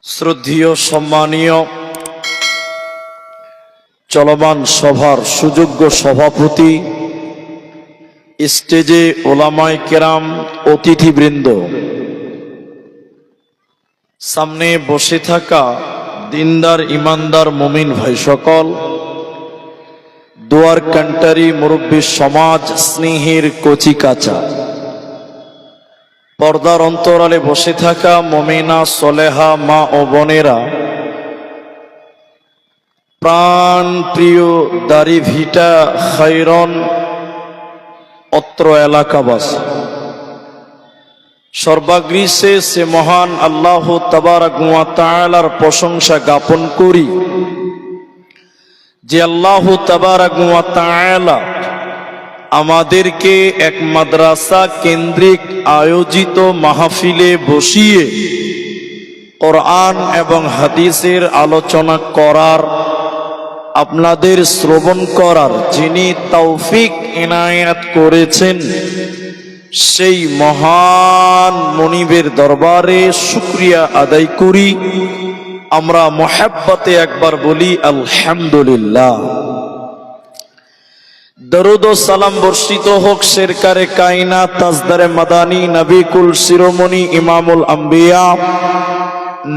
শ্রদ্ধেয় সম্মানীয় চলমান সভার সুযোগ্য সভাপতি, স্টেজে ওলামায়ে কেরাম, অতিথিবৃন্দ, সামনে বসে থাকা দিনদার ইমানদার মুমিন ভাই সকল, দুয়ার কান্টারি মুরব্বী সমাজ, স্নেহের কচি কাঁচা, পর্দার অন্তরালে বসে থাকা মুমিনা সলেহা মা ও বোনেরা, প্রাণ প্রিয় দাড়ি ভিটা খায়রন অত্র এলাকাবাসী, সর্বাগ্রিসে সে মহান আল্লাহ তাবারক ওয়া তাআলার প্রশংসা জ্ঞাপন করি যে আল্লাহ তাবারক ওয়া তাআলা আমাদেরকে এক মাদ্রাসা কেন্দ্রিক আয়োজিত মাহফিলে বসিয়ে কোরআন এবং হাদিসের আলোচনা করার, আপনাদের শ্রবণ করার যিনি তৌফিক ইনায়াত করেছেন, সেই মহান মনিবের দরবারে শুকরিয়া আদায় করি। আমরা মুহাব্বতে একবার বলি আলহামদুলিল্লাহ। দরুদ ও সালাম বর্ষিত হোক শেরকারে কায়নাত, তাজদারে মাদানী, নবী কুল শিরোমণি, ইমামুল আম্বিয়া,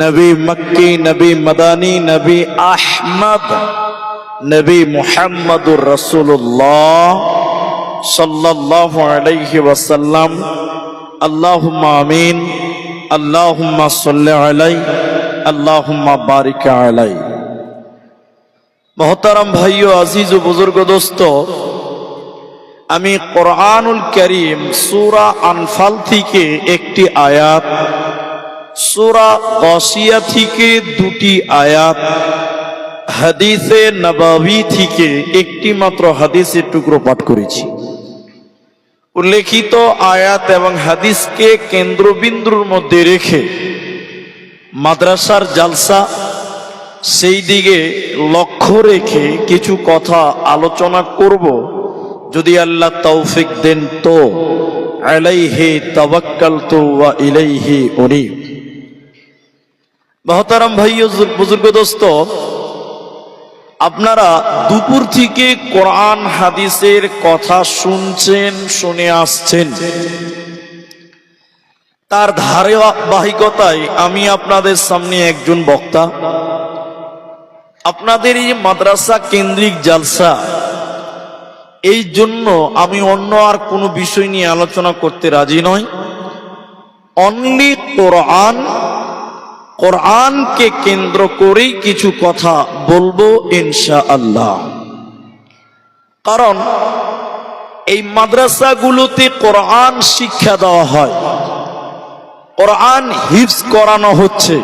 নবী মক্কি, নবী মাদানী, নবী আহমদ, নবী মুহাম্মদুর রাসূলুল্লাহ সাল্লাল্লাহু আলাইহি ওয়াসাল্লাম। আল্লাহুম্মা আমিন, আল্লাহুম্মা সাল্লি আলাইহি, আল্লাহুম্মা বারিক আলাইহি। মোহতারাম ভাইও, আজিজ ও বুজুর্গ দোস্ত, আমি কোরআনুল কারীম সূরা আনফাল থেকে একটি আয়াত, সূরা গাশিয়া থেকে দুটি আয়াত, হাদিসে নববী থেকে একটি মাত্র হাদিসের টুকরো পাঠ করেছি। উল্লেখিত আয়াত এবং হাদিসকে কেন্দ্রবিন্দুর মধ্যে রেখে মাদ্রাসার জালসা, সেই দিকে লক্ষ্য রেখে কিছু কথা আলোচনা করব, যদি আল্লাহ তৌফিক দেন তো। আলাইহি তাওয়াক্কালতু ওয়া ইলাইহি উনীব। মুহতারাম ভাই ও বুজুর্গ দোস্ত, আপনারা দুপুর থেকে কোরআন হাদিসের কথা শুনছেন, শুনে আসছেন। তার ধারাবাহিকতায় আমি আপনাদের সামনে একজন বক্তা। আপনাদের এই মাদ্রাসা কেন্দ্রিক জালসা, এই জন্য আমি অন্য আর কোনো বিষয় নিয়ে আলোচনা করতে রাজি নই। অনলি কোরআন, কোরআনকে কেন্দ্র করেই কিছু কথা বলবো ইনশাআল্লাহ। কারণ এই মাদ্রাসাগুলোতে কোরআন শিক্ষা দেওয়া হয়, কোরআন হিফজ করানো হচ্ছে।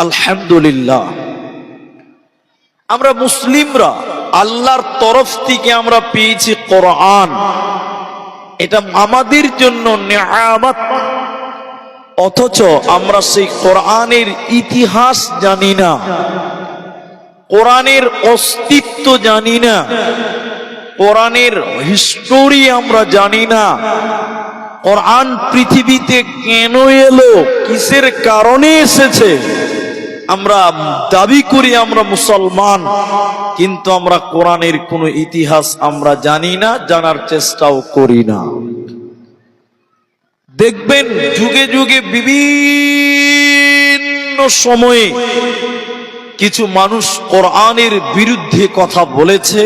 আলহামদুলিল্লাহ, আমরা মুসলিমরা আল্লাহর তরফ থেকে আমরা পেয়েছি কোরআন, এটা আমাদের জন্য নিয়ামত। অথচ আমরা সেই কোরআনের ইতিহাস জানি না, কোরআনের অস্তিত্ব জানি না, কোরআনের হিস্টোরি আমরা জানি না। কোরআন পৃথিবীতে কেন এলো, কিসের কারণে এসেছে, আমরা দাবি করি আমরা মুসলমান, কিন্তু আমরা কোরআনের কোনো ইতিহাস আমরা জানি না, জানার চেষ্টাও করি না। দেখবেন যুগে যুগে বিভিন্ন সময়ে কিছু মানুষ কোরআনের বিরুদ্ধে কথা বলেছে,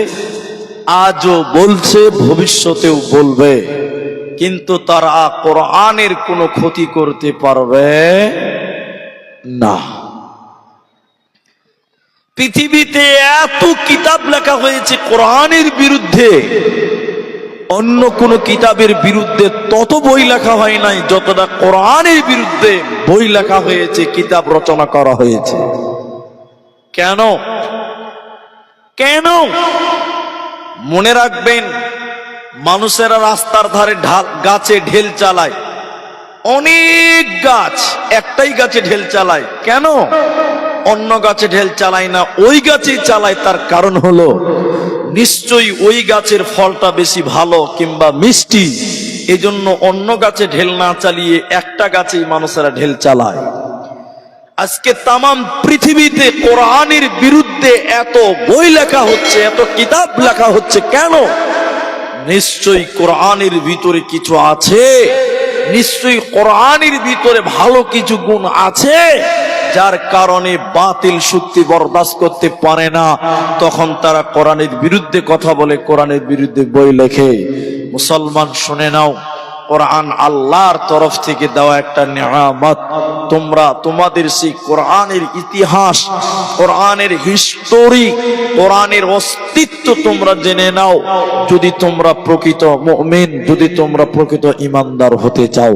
আজও বলছে, ভবিষ্যতেও বলবে, কিন্তু তারা কোরআনের কোনো ক্ষতি করতে পারবে না। পৃথিবীতে এত কিতাব লেখা হয়েছে কোরআনের বিরুদ্ধে, অন্য কোন কিতাবের বিরুদ্ধে তত বই লেখা হয় নাই যতটা কোরআনের বিরুদ্ধে বই লেখা হয়েছে, কিতাব রচনা করা হয়েছে। কেন? কেন? মনে রাখবেন, মানুষেরা রাস্তার ধারে গাছে ঢেল চালায়, অনেক গাছ, একটাই গাছে ঢেল চালায়। কেন অন্য গাছে ঢেল চালায় না, ওই গাছেই চালায়? তার কারণ হলো নিশ্চয়ই ওই গাছের ফলটা বেশি ভালো কিংবা মিষ্টি, এজন্য অন্য গাছে ঢেল না চালিয়ে একটা গাছেই মানুষেরা ঢেল চালায়। আজকে তামাম পৃথিবীতে কোরআনের বিরুদ্ধে এত বই লেখা হচ্ছে, এত কিতাব লেখা হচ্ছে কেন? নিশ্চয়ই কোরআনের ভিতরে কিছু আছে, নিশ্চয়ই কোরআনের ভিতরে ভালো কিছু গুণ আছে, যার কারণে বাতিল শক্তি বরদাস্ত করতে পারে না, তখন তারা কোরআনের বিরুদ্ধে কথা বলে, কোরআনের বিরুদ্ধে বই লেখে। মুসলমান শুনে নাও, কোরআন আল্লাহর তরফ থেকে দেওয়া একটা নিয়ামত। তোমরা তোমাদের সেই কোরআনের ইতিহাস, কোরআনের হিস্টোরি, কোরআনের অস্তিত্ব তোমরা জেনে নাও, যদি তোমরা প্রকৃত মুমিন, যদি তোমরা প্রকৃত ঈমানদার হতে চাও।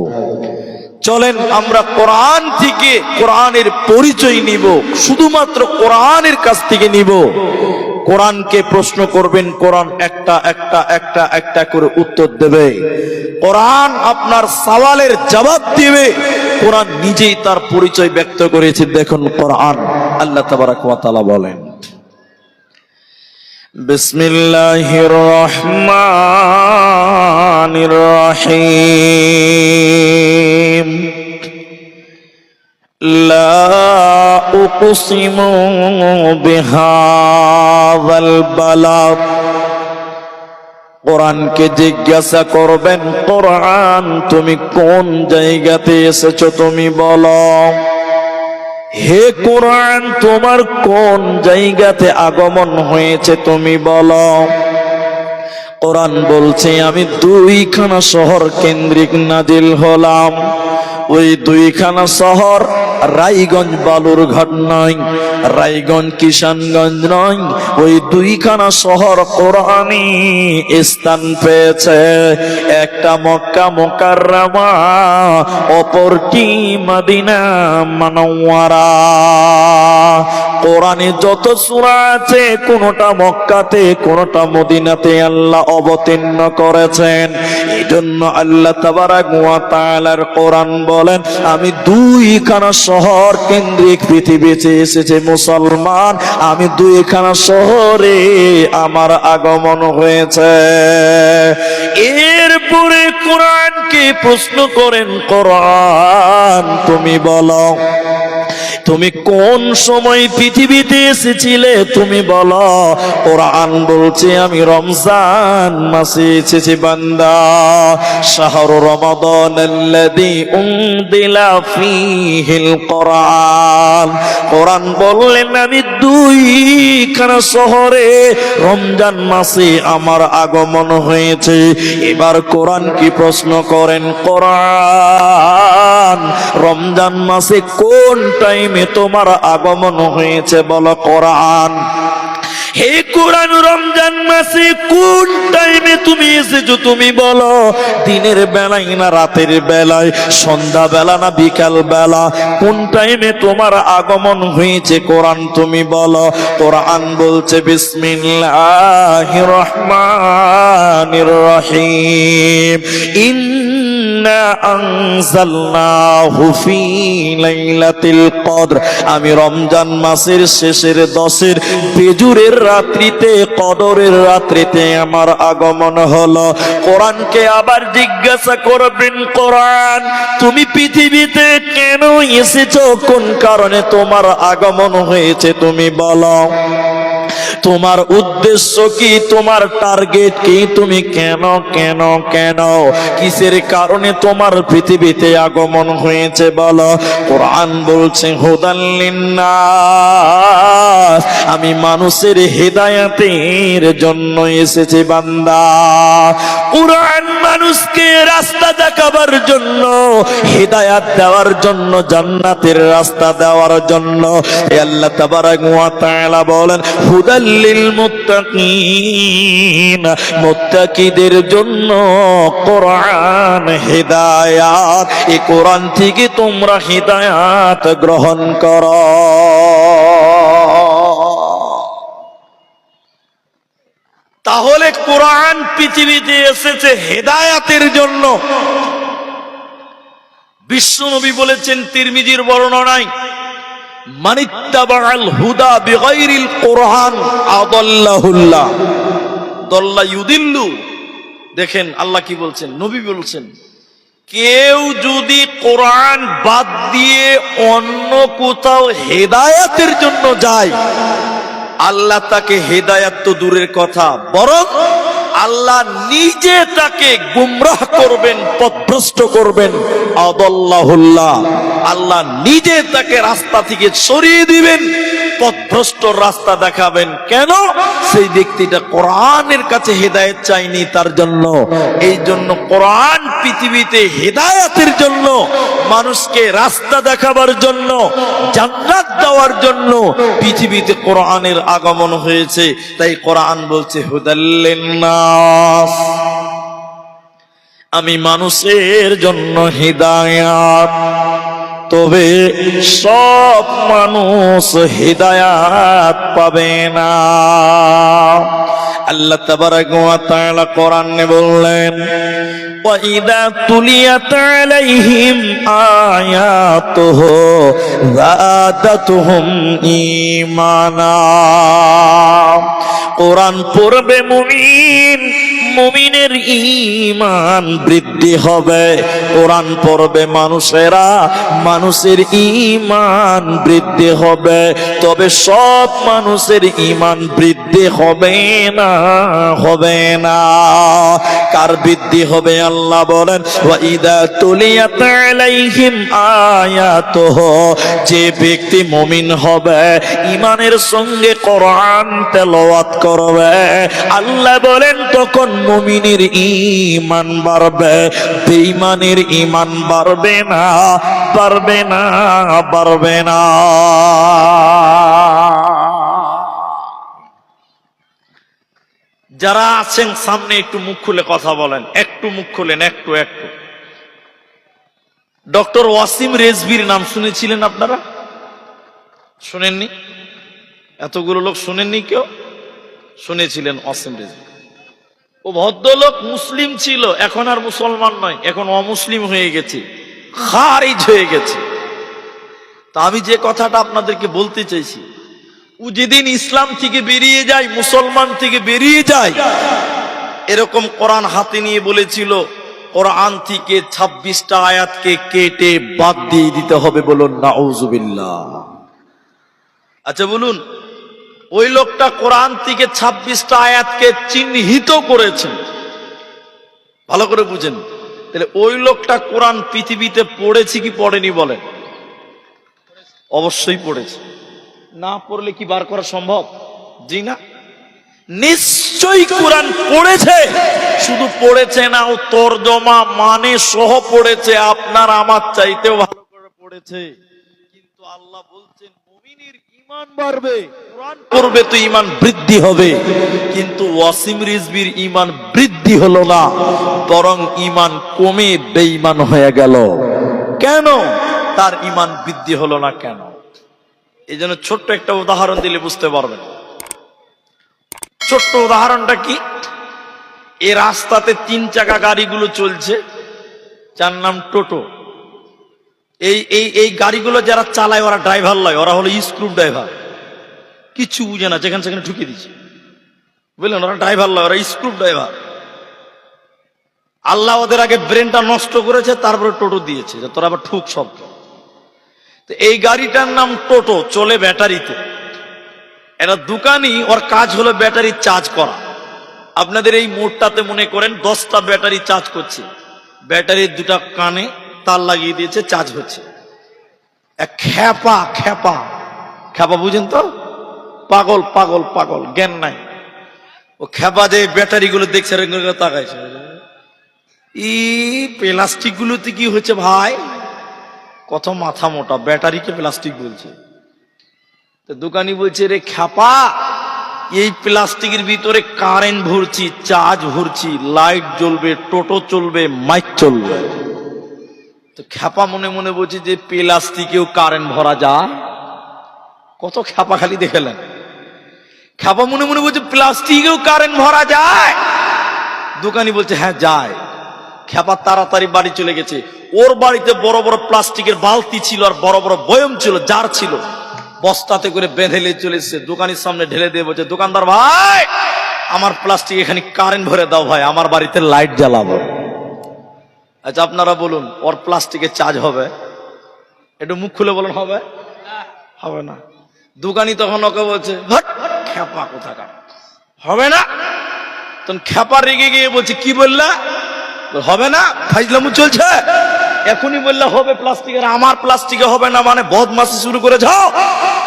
চলেন আমরা কোরআন থেকে কোরআনের পরিচয় নিব, শুধুমাত্র কোরআনের কাছ থেকে নিব। কোরআনকে প্রশ্ন করবেন, কোরআন একটা একটা একটা একটা করে উত্তর দেবে। কোরআন আপনার সওয়ালের জবাব দিবে। কোরআন নিজেই তার পরিচয় ব্যক্ত করেছে। দেখুন কোরআন, আল্লাহ তাবারক ওয়া তাআলা বলেন, বিসমিল্লাহির রহমানির রহিম, লা উকসিমু বিহাযাল বালাদ। কোরআনকে জিজ্ঞাসা করবেন, কোরআন তুমি কোন জায়গাতে এসেছো তুমি বলো। হে কোরআন, তোমার কোন জায়গাতে আগমন হয়েছে তুমি বলো। কোরআন বলছে, আমি দুইখানা শহর কেন্দ্রিক নাজিল হলাম। ওই দুইখানা শহর রায়গঞ্জ বালুরঘাট নয়, রায়গঞ্জ কিষানগঞ্জ নয়, ওই দুইখানা শহর কোরআনে স্থান পেয়েছে। একটা মক্কা মুকাররমা, অপরটি মদিনা মুনাওয়ারা। কোরআনে যত সূরা আছে, কোনটা মক্কাতে কোনটা মদিনাতে আল্লাহ অবতীর্ণ করেছেন। এই জন্য আল্লাহ তাবারক ওয়া তাআলার কোরআন বলেন, আমি দুইখানা শহর কেন্দ্রিক পৃথিবীতে এসেছে মুসলমান, আমি দুইখানা শহরে আমার আগমন হয়েছে। এরপরে কোরআনকে প্রশ্ন করেন, কোরআন তুমি বলো, তুমি কোন সময় পৃথিবীতে এসেছিলে তুমি বলো। কোরআন বলছে, আমি রমজান মাসে এসেছি বান্দা। শাহরু রমাদানাল্লাযী উনজিলা ফীহিল কোরআন। কোরআন বললেন, আমি দুইখানা শহরে রমজান মাসে আমার আগমন হয়েছে। এবার কোরআন কি প্রশ্ন করেন, কোরআন রমজান মাসে কোন টাইমে তোমার আগমন হয়েছে বলো কোরআন। হে কোরআন, রমজান মাসে কোন টাইমে তুমি এসেছো তুমি বলো। দিনের বেলায় না রাতের বেলায়, সন্ধ্যা বেলা না বিকাল বেলা, কোন টাইমে তোমার আগমন হয়েছে কোরআন তুমি বলো। কোরআন বলছে, বিসমিল্লাহির রহমানির রহিম, ইন্না আনজালনাহু ফী লাইলাতিল কদর। আমি রমজান মাসের শেষের 10-এর বেজুরের রাত্রিতে, কদরের রাত্রিতে আমার আগমন হলো। কোরআনকে আবার জিজ্ঞাসা করবেন, কোরআন তুমি পৃথিবীতে কেন এসেছো, কোন কারণে তোমার আগমন হয়েছে তুমি বলো। তোমার উদ্দেশ্য কি, তোমার টার্গেট কি, তুমি কেন কেন কেন কিসের কারণে তোমার পৃথিবীতে আগমন হয়েছে বলো। কোরআন বলছে, হুদাল লিন্নাস, আমি মানুষের হেদায়েতের জন্য এসেছি বান্দা। কোরআন মানুষকে রাস্তা দেখাবার জন্য, হেদায়েত দেওয়ার জন্য, জান্নাতের রাস্তা দেওয়ার জন্য। আল্লাহ তাবারক ওয়া তাআলা বলেন, হুদাল লিল মুত্তাকিন, মুত্তাকিদের জন্য কোরআন হেদায়াত। এই কোরআন থেকে তোমরা হেদায়াত গ্রহণ করো। তাহলে কোরআন পৃথিবীতে এসেছে হেদায়াতের জন্য। বিশ্বনবী বলেছেন, তিরমিজির বর্ণনায়, মানিত্তাবাআল হুদা বিগাইরিল কোরআন আদাল্লাহুল্লাহ দাল্লা ইউদিল্লু। দেখেন আল্লাহ কি বলছেন, নবী বলছেন, কেউ যদি কোরআন বাদ দিয়ে অন্য কোথাও হেদায়াতের জন্য যায়, আল্লাহ তাকে হেদায়াত তো দূরের কথা, বরং আল্লাহ নিজে তাকে গুমরাহ করবেন, পথভ্রষ্ট করবেন। আদাল্লাহুল্লাহ, আল্লাহ নিজে তাকে রাস্তা থেকে সরিয়ে দিবেন, পথভ্রষ্ট রাস্তা দেখাবেন। কেন? সেই ব্যক্তিটা কোরআনের কাছে হেদায়েত চাইনি তার জন্য। এই জন্য কোরআন পৃথিবীতে হেদায়েতের জন্য, মানুষকে রাস্তা দেখাবার জন্য, জান্নাত দেওয়ার জন্য পৃথিবীতে কোরআনের আগমন হয়েছে। তাই কোরআন বলছে হুদাল্লিন্নাস, আমি মানুষের জন্য হিদায়াত। তবে সব মানুষ হিদায়াত পাবে না। আল্লাহ তাবারাকা ওয়া তাআলা কোরআনে বললেন, ওয়া ইযা তুলিয়াত আলাইহিম আয়াতুহু যাদাতুহুম ঈমানা। কোরআন পড়বে মুমিন, মুমিনের ঈমান বৃদ্ধি হবে। কোরআন পড়বে মানুষেরা, মানুষের ঈমান বৃদ্ধি হবে। তবে সব মানুষের ঈমান বৃদ্ধি হবে না, হবে না। কার বৃদ্ধি হবে? আল্লাহ বলেন, ওয়া ইযা তুলিয়াত আলাইহিম আয়াতুহু, যে ব্যক্তি মুমিন হবে, ঈমানের সঙ্গে কোরআন তেলাওয়াত করবে, আল্লাহ বলেন তখন মুমিনের ঈমান বাড়বে, বেঈমানের ঈমান বাড়বে না, বাড়বে না, বাড়বে না। যারা আছেন সামনে একটু মুখ খুলে কথা বলেন, একটু মুখ খুলেন, একটু একটু। ডক্টর ওয়াসিম রেজভির নাম শুনেছিলেন আপনারা? শুনেননি? এতগুলো লোক শুনেননি? কেউ শুনেছিলেন ওয়াসিম রেজভি? ও ভদ্রলোক মুসলিম ছিল, এখন আর মুসলমান নয়, এখন অমুসলিম হয়ে গেছে, খারিজ হয়ে গেছে। তা আমি যে কথাটা আপনাদেরকে বলতে চাইছি, ও যেদিন ইসলাম থেকে বেরিয়ে যায়, মুসলমান থেকে বেরিয়ে যায়, এরকম কোরআন হাতে নিয়ে বলেছিল, কোরআন থেকে 26টা আয়াতকে কেটে বাদ দিয়ে দিতে হবে। বলুন নাউজুবিল্লাহ। আচ্ছা বলুন, ওই লোকটা কোরআন থেকে 26টা আয়াতকে চিহ্নিত করেছেন, ভালো করে বুঝেন। তাহলে ওই লোকটা কোরআন পৃথিবীতে পড়েছে কি পড়েনি বলেন? অবশ্যই পড়েছে। না পড়লে কি বার করা সম্ভব? জি না, নিশ্চয়ই কোরআন পড়েছে। শুধু পড়েছে না, ও তরজমা মানে সহ পড়েছে, আপনার আমার চাইতেও ভালো করে পড়েছে। কিন্তু আল্লাহ বলছেন মুমিনের ঈমান বাড়বে, কোরআন পড়বে তো ঈমান বৃদ্ধি হবে। কিন্তু ওয়াসিম রিজভির ঈমান বৃদ্ধি হলো না, বরং ঈমান কমে বেঈমান হয়ে গেল। কেন তার ঈমান বৃদ্ধি হলো না? কেন? এই জন্য ছোট্ট একটা উদাহরণ দিলে বুঝতে পারবেন। ছোট্ট উদাহরণটা কি? এই রাস্তাতে 3 চাকা গাড়িগুলো চলছে, যার নাম টোটো। এই গাড়িগুলো যারা চালায় ওরা ড্রাইভার লয়, ওরা হলো স্ক্রু ড্রাইভার। কিছু বুঝে না, যেখানে সেখানে ঠুকে দিচ্ছে, বুঝলেন? ওরা ড্রাইভার লয়, ওরা স্ক্রু ড্রাইভার। আল্লাহ ওদের আগে ব্রেনটা নষ্ট করেছে, তারপরে টোটো দিয়েছে যে তোরা আবার ঠুক শব্দ। তো এই গাড়িটার নাম টোটো, চলে ব্যাটারিতে। এরা দোকানি, ওর কাজ হলো ব্যাটারি চার্জ করা। আপনাদের এই মোড়টাতে মনে করেন 10টা ব্যাটারি চার্জ করছে, ব্যাটারির 2টা কানে তার লাগিয়ে দিয়েছে, চার্জ হচ্ছে। এক খ্যাপা খ্যাপা খ্যাপা, বুঝেন তো? পাগল পাগল পাগল, জ্ঞান নাই। ও খ্যাপা যে ব্যাটারি গুলো দেখছে, তাকাইছে, প্লাস্টিক গুলোতে কি হচ্ছে ভাই? কত মাথা মোটা, ব্যাটারিকে প্লাস্টিক বলছে। তো দোকানি বলছে, রে খ্যাপা, এই প্লাস্টিকের ভিতরে কারেন্ট ভরছি, চার্জ ভরছি, লাইট জ্বলবে, টোটো চলবে, মাইক চলবে। তো খ্যাপা মনে মনে বলছে যে প্লাস্টিকেও কারেন্ট ভরা যায়? কত খ্যাপা খালি দেখলেন। খ্যাপা মনে মনে বলছে প্লাস্টিকেও কারেন্ট ভরা যায়? দোকানি বলছে হ্যাঁ যায়। খ্যাপা তাড়াতাড়ি বাড়ি চলে গেছে। ওর বাড়িতে বড় বড় প্লাস্টিকের বালতি ছিল, আর বড় বড় বয়ম ছিল, জার ছিল, বস্তাতে করে বেঁধে নিয়ে চলে এসেছে। দোকানের সামনে ঢেলে দিয়ে বলছে, দোকানদার ভাই, আমার প্লাস্টিক এখানে কারেন্ট ভরে দাও ভাই, আমার বাড়িতে লাইট জ্বালাবো। আচ্ছা আপনারা বলুন, ওর প্লাস্টিকের চার্জ হবে? একটু মুখ খুলে বলুন, হবে? হবে না। দোকানি তখন ওকে বলছে, হট খ্যাপা কোথাকার, হবে না। তখন খ্যাপা রেগে গিয়ে বলছে, কি বললা? হবে না, ফাইজলামু চলছে। এখনই বললে হবে প্লাস্টিকের, আমার প্লাস্টিকে হবে না মানে বদমাশি শুরু করে যাও,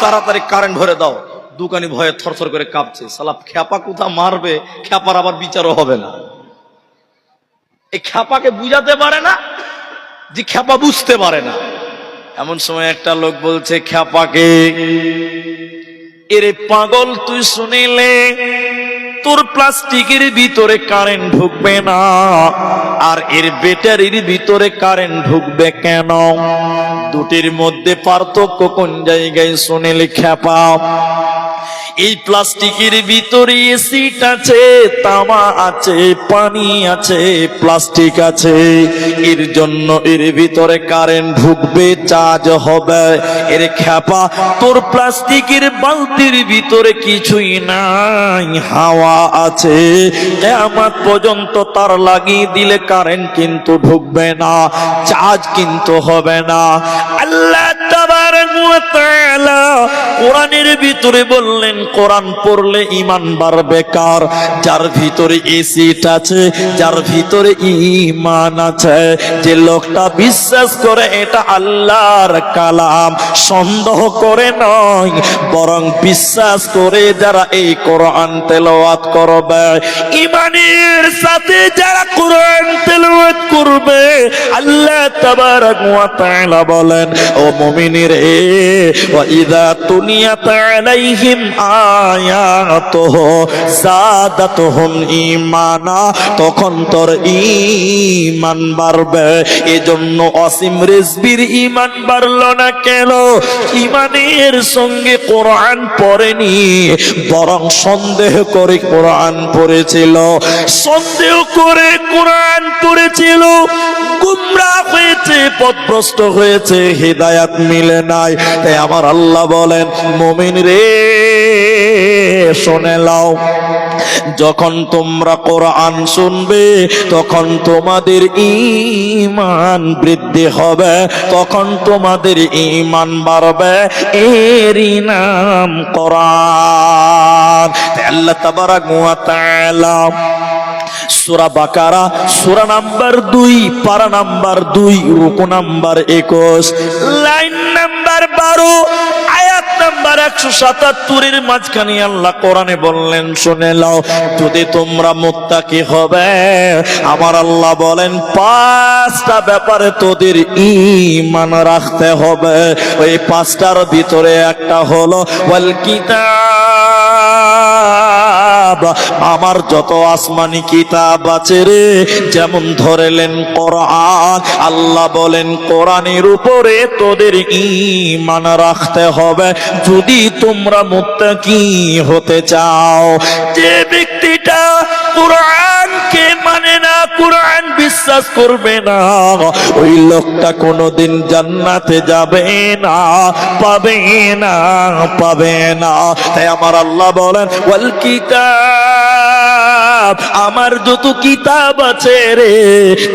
তাড়াতাড়ি কারেন্ট ভরে দাও। দোকানি ভয়ে থরথর করে কাঁপছে, শালা খ্যাপা কোথা মারবে, খ্যাপার আবার বিচারও হবে না। এই খ্যাপাকে বুঝাতে পারে না, যে খ্যাপা বুঝতে পারে না। এমন সময় একটা লোক বলছে খ্যাপাকে, এরে পাগল, তুই শুনিলে তোর প্লাস্টিকের ভিতরে কারেন্ট ঢুকবে না, আর এর ব্যাটারির ভিতরে কারেন্ট ঢুকবে কেন? দুটির মধ্যে পার্থক্য কোন জায়গায় শুনিলে খ্যাপা? এই প্লাস্টিকের ভিতরে এসিড আছে, তামা আছে, পানি আছে, প্লাস্টিক আছে, এর জন্য এর ভিতরে কারেন্ট ঢুকবে, চার্জ হবে। এর খ্যাপা, তোর প্লাস্টিকের বালতির ভিতরে কিছুই নাই, হাওয়া আছে, কিয়ামত পর্যন্ত তার লাগিয়ে দিলে কারেন্ট কিন্তু ঢুকবে না, চার্জ কিন্তু হবে না। আল্লাহ তাবারক ওয়া তাআলা কোরআনের ভিতরে বললেন, কোরআন পড়লে ঈমান বাড়বে কার? যার ভিতরে এসিড আছে, যার ভিতরে ঈমান আছে, যে লোকটা বিশ্বাস করে এটা আল্লাহর কালাম, সন্দেহ করে নয়, বরং বিশ্বাস করে যারা এই কোরআন তেলাওয়াত করবে, ঈমানের সাথে যারা কোরআন তেলাওয়াত করবে, আল্লাহ তাবারক ওয়া তাআলা বলেন, ও মুমিনেরা, ওয়া ইযা তুলিয়াত আলাইহিম আয়াতুহু যাদাতুহুম ঈমানা, তখন তোর ঈমান বাড়বে। এজন্য অসীম রিজবির ঈমান বাড়লো না কেন? ঈমানের সঙ্গে কোরআন পড়েনি, বরং সন্দেহ করে কোরআন পড়েছিল, সন্দেহ করে কোরআন পড়েছিল, গুমরাহ হয়েছে, পথভ্রষ্ট হয়েছে, হিদায়াত মিলে নাই। তাই আমার আল্লাহ বলেন, মুমিন রে শুনে লাও, যখন তোমরা কোরআন শুনবে তখন তোমাদের ঈমান বৃদ্ধি হবে, তখন তোমাদের ঈমান বাড়বে, এরই নাম কোরআন। আল্লাহ তাবারক ওয়া তাআলা সূরা বাকারা সূরা নাম্বার 2, পারা নাম্বার 2, রুকু নাম্বার 21, লাইন নাম্বার 12, আয়াত নাম্বার 177 এর মাঝখানে আল্লাহ কোরআনে বললেন, শুনে নাও, যদি তোমরা মুত্তাকি হবে, আমার আল্লাহ বলেন 5টা ব্যাপারে তোদের ঈমান রাখতে হবে। ওই 5টার ভিতরে একটা হলো ওয়াল কিতাব, আমার যত আসমানি কিতাব আছে রে, যেমন ধরেলেন কোরআন, আল্লাহ বলেন কোরআনের উপরে তোদের ঈমান রাখতে হবে যদি তোমরা মুত্তাকি হতে চাও। যে ব্যক্তিটা কোরআনকে মানে না, কোরআন বিশ্বাস করবে না, ওই লোকটা কোনোদিন জান্নাতে যাবে না, পাবে না, পাবে না। তাই আমার আল্লাহ বলেন ওয়াল কিতাব, আমার যত কিতাব আছে রে,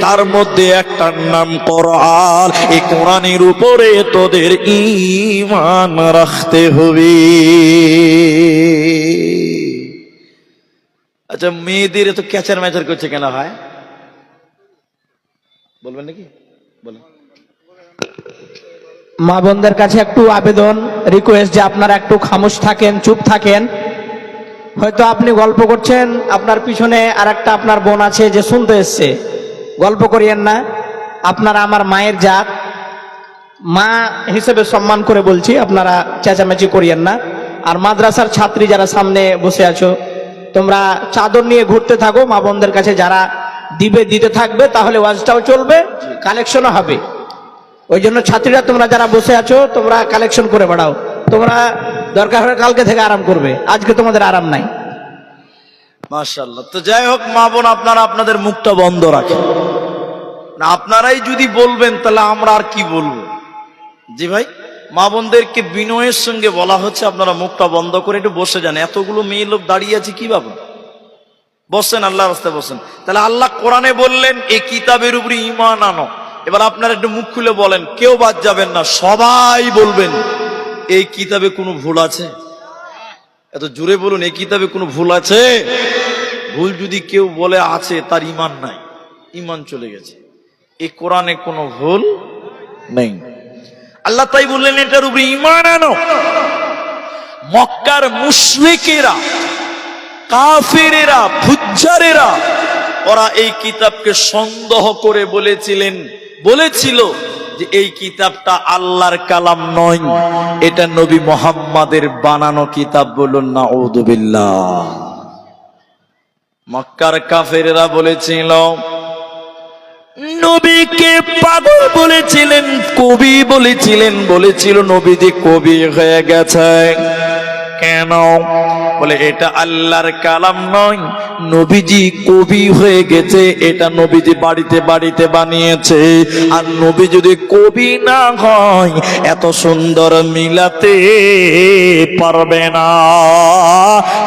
তার মধ্যে একটার নাম কোরআন। এই কোরআনের উপরে তোদের ঈমান রাখতে হবে। আচ্ছা, মেয়েদের এত ক্যাচার ম্যাচার করছে কেন ভাই? বলবেন নাকি? বলেন। মা বোনদের কাছে একটু আবেদন, রিকোয়েস্ট, যে আপনারা একটু খামোশ থাকেন, চুপ থাকেন। হয়তো আপনি গল্প করছেন, আপনার পিছনে আর একটা আপনার বোন আছে যে শুনতে এসছে, গল্প করিয়েন না। আপনারা আমার মায়ের জাত, মা হিসেবে সম্মান করে বলছি, আপনারা চেঁচামেচি করিয়েন না। আর মাদ্রাসার ছাত্রী যারা সামনে বসে আছো, তোমরা চাদর নিয়ে ঘুরতে থাকো, মা বোনদের কাছে যারা দিতে থাকবে, তাহলে ওয়াজটাও চলবে, কালেকশনও হবে। ওই জন্য ছাত্রীরা তোমরা যারা বসে আছো, তোমরা কালেকশন করে বেড়াও। তোমরা দরকার হলে কালকে থেকে আরাম করবে, আজকে তোমাদের আরাম নাই। মাশাআল্লাহ। তো যাই হোক, মা বোন আপনারা আপনাদের মুখটা বন্ধ রাখেন না, আপনারাই যদি বলবেন তাহলে আমরা আর কি বলবো। জি ভাই, মা বোনদেরকে বিনয়ের সঙ্গে বলা হচ্ছে আপনারা মুখটা বন্ধ করে একটু বসে যান। এতগুলো মেয়ে লোক দাঁড়িয়ে আছে কি বাবা, বসেন, আল্লাহর রাস্তায় বসেন। তাহলে আল্লাহ কোরআনে বললেন এই কিতাবের উপরে ঈমান আনো। এবার আপনারা একটু মুখ খুলে বলেন, কেউ বাদ যাবেন না, সবাই বলবেন এই কিতাবে কোনো ভুল আছে? এত জোরে বলুন, এই কিতাবে কোনো ভুল আছে? ভুল যদি কেউ বলে আছে, তার ঈমান নাই, ঈমান চলে গেছে। এই কোরআনে কোনো ভুল নেই। আল্লাহ তাই বললেন এটার উপরে ঈমান আনো। মক্কার মুশরিকেরা, কাফেরেরা, ফুজ্জারেরা ওরা এই কিতাবকে সন্দেহ করে বলেছিল যে এই কিতাবটা আল্লাহর কালাম নয়, এটা নবী মুহাম্মাদের বানানো কিতাব। বলুন নাউযুবিল্লাহ। মক্কার কাফেরেরা বলেছিল, নবীকে পাগল বলেছিলেন, কবি বলেছিল নবীজি কবি হয়ে গেছে। কেন? বলে এটা আল্লাহর কালাম নয়, নবীজি কবি হয়ে গেছে, এটা নবীজি বাড়িতে বাড়িতে বানিয়েছে। আর নবী যদি কবি না হয় এত সুন্দর মিলাতে পারবে না।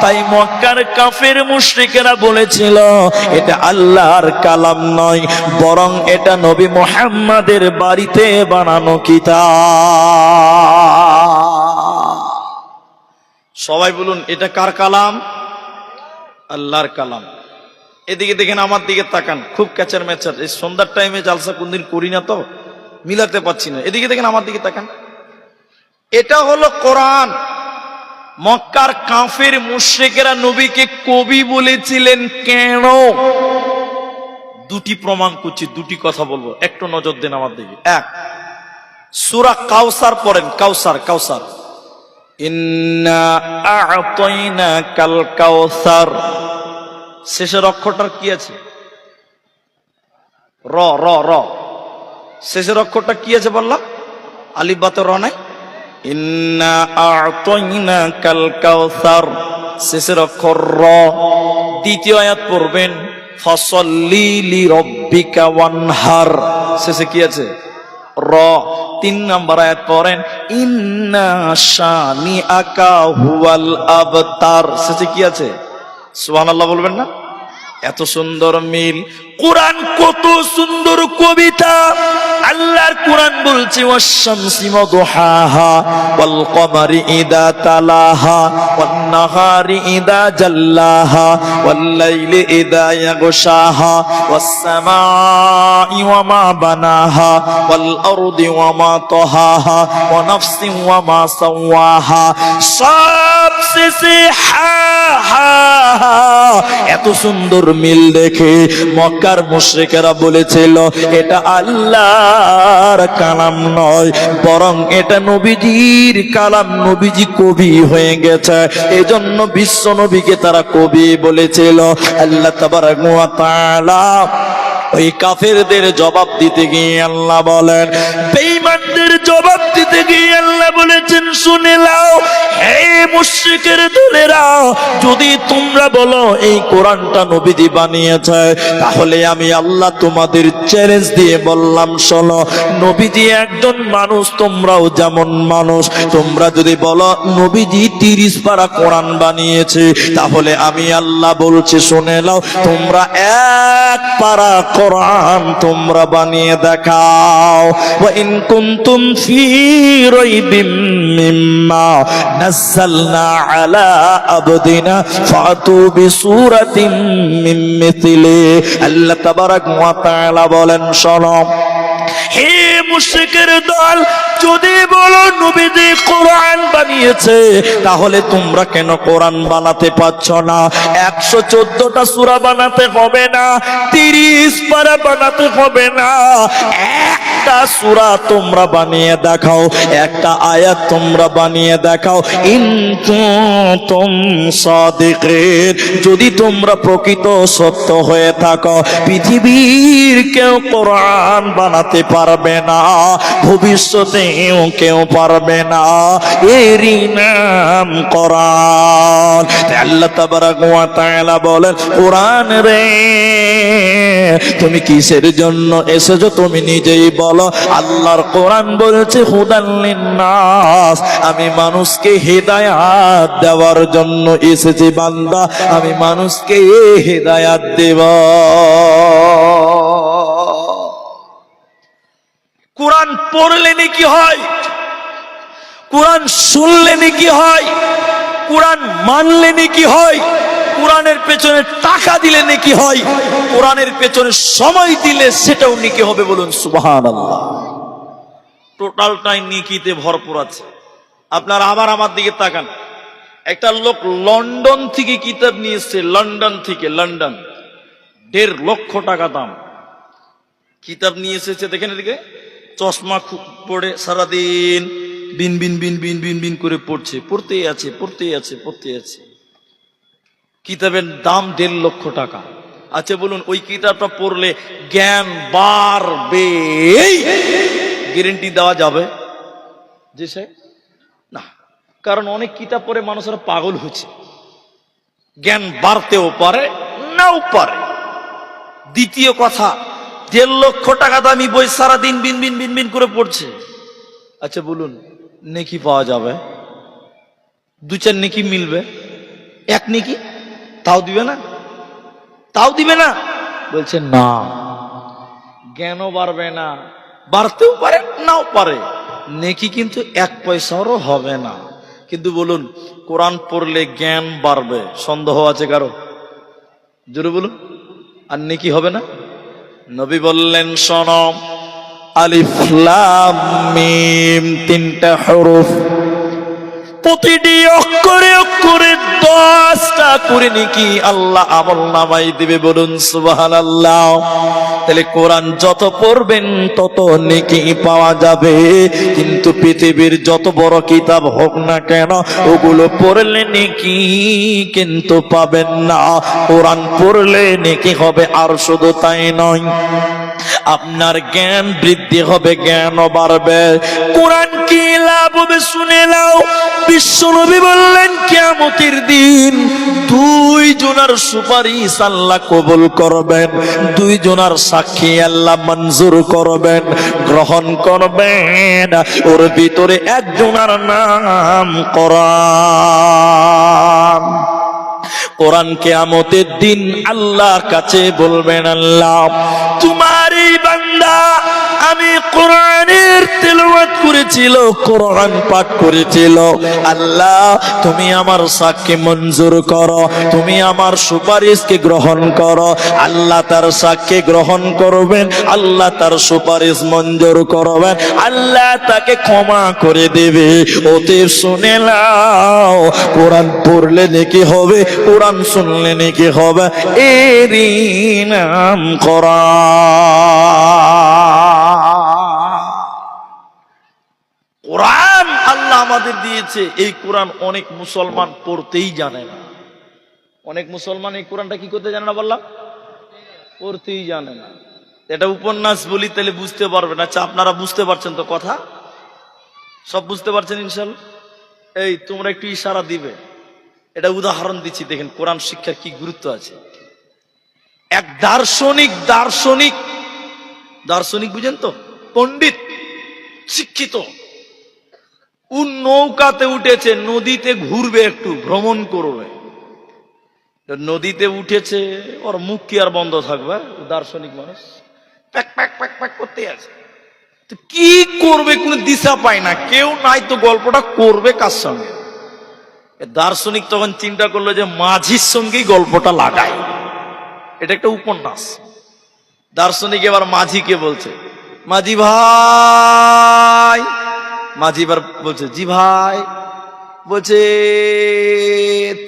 তাই মক্কার কাফের মুশরিকেরা বলেছিল এটা আল্লাহর কালাম নয়, বরং এটা নবী মুহাম্মাদের বাড়িতে বানানো কিতাব। সবাই বলুন এটা কার কালাম? আল্লাহর কালাম। এদিকে দেখেন, আমার দিকে তাকান, খুব ক্যাচার ম্যাচার। এই সন্ধ্যার টাইমে জালসা কোনদিন করি না তো মিলাতে পারছি না। এদিকে দেখেন, আমার দিকে তাকান, এটা হলো কোরআন। মক্কার কাফের মুশরিকেরা নবীকে কবি বলেছিলেন কেন? দুটি প্রমাণ করছি, দুটি কথা বলবো, একটু নজর দেন আমার দিকে। এক, সূরা কাউসার পড়েন, কাউসার কাউসার ইন্না আ'তাইনাকাল কাউসার। শেষের অক্ষরটার কি আছে? র র র। শেষের অক্ষরটা কি আছে বললাম? আলিফ বা তো র নাই। ইন্না আ'তাইনাকাল কাউসার, শেষের অক্ষর র। দ্বিতীয় আয়াত পড়বেন ফাসাল্লি লিরাব্বিকা ওয়ানহার, শেষে কি আছে? র। তিন নম্বর আয়াত পড়েন ইন্না শানিআকা হুয়াল আবতার, শেষে কি আছে? সুবহানাল্লাহ বলবেন না? এত সুন্দর মিল। কোরআন কত সুন্দর কবিতা। আল্লাহর কোরআন বলছে ওয়াশ-শামসি ওয়াদুহাহা ওয়াল কমারি ইদা তালাহা ওয়ান নাহারি ইদা জাল্লাহা ওয়াল লাইলি ইদা ইয়াগশাহা ওয়াস সামাই ওয়া মা বানাহা ওয়াল আরদি ওয়া মা তাহাহা ওয়া নাফসিন ওয়া মা সাওয়াহা। সব শেষে হা হা। এত সুন্দর মিল দেখে মক্কার মুশরিকেরা বলেছিল এটা আল্লাহর কালাম নয়, বরং এটা নবীজির কালাম, নবীজি কবি হয়ে গেছে, এজন্য বিশ্ব নবীকে তারা কবি বলেছিল। আল্লাহ তাবারক ওয়া তাআলা ওই কাফেরদের জবাব দিতে গিয়ে আল্লাহ বলেন, বেঈমানদের জবাব দিতে গিয়ে আল্লাহ বলেছেন শুনে নাও হে মুশরিকের দলেরা, যদি তোমরা বলো এই কোরআনটা নবীজি বানিয়েছে, তাহলে আমি আল্লাহ তোমাদের চ্যালেঞ্জ দিয়ে বললাম শোনো, নবীজি একজন মানুষ, তোমরাও যেমন মানুষ। তোমরা যদি বলো নবীজি 30 পারা কোরআন বানিয়েছে, তাহলে আমি আল্লাহ বলছি শুনে নাও তোমরা 1 পারা কোরআন তোমরা বানিয়ে দেখাও। ওয়া ইন কুনতুম ফি রাইবিম মিম্মা নাযালনা আলা আবদিনা ফাতু বিসূরাতিন মিন মিথলি। আল্লাহ তাবারক ওয়া তাআলা বলেন শোনো হে মুশরিকের দল, যদি বলো নবীজি কোরআন বানিয়েছে, তাহলে তোমরা কেন কোরআন বানাতে পারছো না? 114টা সূরা বানাতে হবে না, 30 পারা বানাতে হবে না, একটা সূরা তোমরা বানিয়ে দেখাও, একটা আয়াত তোমরা বানিয়ে দেখাও। ইন কুনতুম সাদিকিন, যদি তোমরা প্রকৃত সত্য হয়ে থাকো, পৃথিবীর কেউ কোরআন বানাতে পারবে না। ভবিষ্যতে সেও কেউ পারবে না, এরই নাম কোরআন। তাই আল্লাহ তাবারাক ওয়া তাআলা বলেন, কোরআন রে তুমি কিসের জন্য এসেছো তুমি নিজেই বলো। আল্লাহর কোরআন বলছে হুদাল লিন্নাস, আমি মানুষকে হেদায়াত দেওয়ার জন্য এসেছি বান্দা, আমি মানুষকে হেদায়াত দেব। কোরআন পড়লে নাকি হয়, কোরআন শুনলে নাকি হয়, কোরআন মানলে নাকি হয়, কোরআনের পেছনে টাকা দিলে নাকি হয়, কোরআনের পেছনে সময় দিলে সেটাও নেকি হবে। বলুন সুবহানাল্লাহ। টোটালটাই নেকিতে ভরপুর আছে। আপনারা আবার আমার দিকে তাকান। একটা লোক লন্ডন থেকে কিতাব নিয়ে এসছে, লন্ডন থেকে, লন্ডন, 1.5 লক্ষ টাকা দাম কিতাব নিয়ে এসেছে। দেখেন এদিকে, চশমা পড়ে সারাদিন বিন বিন বিন বিন বিন বিন করে পড়ছে, পড়তেই আছে পড়তেই আছে পড়তেই আছে। কিতাবের দাম 1.5 লক্ষ টাকা। আচ্ছা বলুন, ওই কিতাবটা পড়লে জ্ঞান বাড়বে, গ্যারান্টি দেওয়া যাবে? জি স্যার, না। কারণ অনেক কিতাব পড়ে মানুষেরা পাগল হচ্ছে। জ্ঞান বাড়তেও পারে, নাও পারে। দ্বিতীয় কথা, 1.5 লক্ষ টাকা দামি বই সারাদিন বিন বিন বিন বিন করে পড়ছে। আচ্ছা বলুন, নেকি পাওয়া যাবে? 2-4 নেকি মিলবে? 1 নেকি তাও দিবে না, তাও দিবে না। বলছে না, জ্ঞানও বাড়বে না, বাড়তেও পারে নাও পারে, নেকি কিন্তু 1 পয়সারও হবে না। কিন্তু বলুন, কোরআন পড়লে জ্ঞান বাড়বে, সন্দেহ আছে কারো? জোরে বলুন, আর নেকি হবে না? নবী বললেন, শোনো, আলিফ লাম মিম 3টা হরফ, প্রতিটি অক্ষরে অক্ষরে 10টা করে নেকি আল্লাহ আমল নামাই দিবে। বলুন সুবহানাল্লাহ। তাহলে কোরআন যত পড়বেন তত নেকি পাওয়া যাবে। কিন্তু পৃথিবীর যত বড় কিতাব হোক না কেন, ওগুলো পড়লে নেকি কিন্তু পাবেন না। কোরআন পড়লে নেকি হবে। আর শুধু তাই নয়, আপনার জ্ঞান বৃদ্ধি হবে, জ্ঞানও বাড়বে। কোরআন কি লাভ হবে শুনে নাও। বিশ্বনবী বললেন, কিয়ামতের দিন 2 জনের সুপারিশ আল্লাহ কবুল করবেন, 2 জনের সাক্ষী আল্লাহ মঞ্জুর করবেন, গ্রহণ করবেন। ওর ভিতরে একজনের নাম কোরআন। কোরআন কিয়ামতের দিন আল্লাহর কাছে বলবেন, আল্লাহ তোমারই বান্দা আমি কোরআনের তেলাওয়াত করেছিল, কোরআন পাঠ করেছিল, আল্লাহ তুমি আমার সাক্ষী মঞ্জুর করো, তুমি আমার সুপারিশকে গ্রহণ করো। আল্লাহ তার সাক্ষী গ্রহণ করবেন, আল্লাহ তার সুপারিশ মঞ্জুর করবেন, আল্লাহ তাকে ক্ষমা করে দেবে। ওতে শুনে নাও, কোরআন পড়লে নেকি হবে, কোরআন শুনলে নেকি হবে, এরই নাম কোরআন। আল্লাহ আমাদের দিয়েছে এই কোরআন, অনেক মুসলমান পড়তেই জানে না। অনেক মুসলমান এই কোরআনটা কি করতে জানে না বললাম? পড়তেই জানে না। এটা উপন্যাস বলি তাহলে বুঝতে পারবেন। আচ্ছা আপনারা বুঝতে পারছেন তো কথা? সব বুঝতে পারছেন ইনশাআল্লাহ? এই তোমরা একটু ইশারা দিবে। এটা উদাহরণ দিচ্ছি, দেখেন কোরআন শিক্ষার কি গুরুত্ব আছে। এক দার্শনিক বুঝেন তো, পণ্ডিত, শিক্ষিত, ও নৌকাতে উঠেছে, নদীতে ঘুরবে, একটু ভ্রমণ করবে। নদীতে উঠেছে, ওর মুখ কি আর বন্ধ থাকবে? দার্শনিক মানুষ প্যাক প্যাক প্যাক প্যাক করতে আছে। তো কি করবে কোনো দিশা পায় না, কেউ নাই, তো গল্পটা করবে কার সঙ্গে? দার্শনিক তখন চিন্তা করলো যে মাঝির সঙ্গেই গল্পটা লাগায়, এটা একটা উপন্যাস। দার্শনিক এবার মাঝিকে বলছে, মাঝি ভাই। মাঝি এবার বলছে, জি ভাই। বলছে,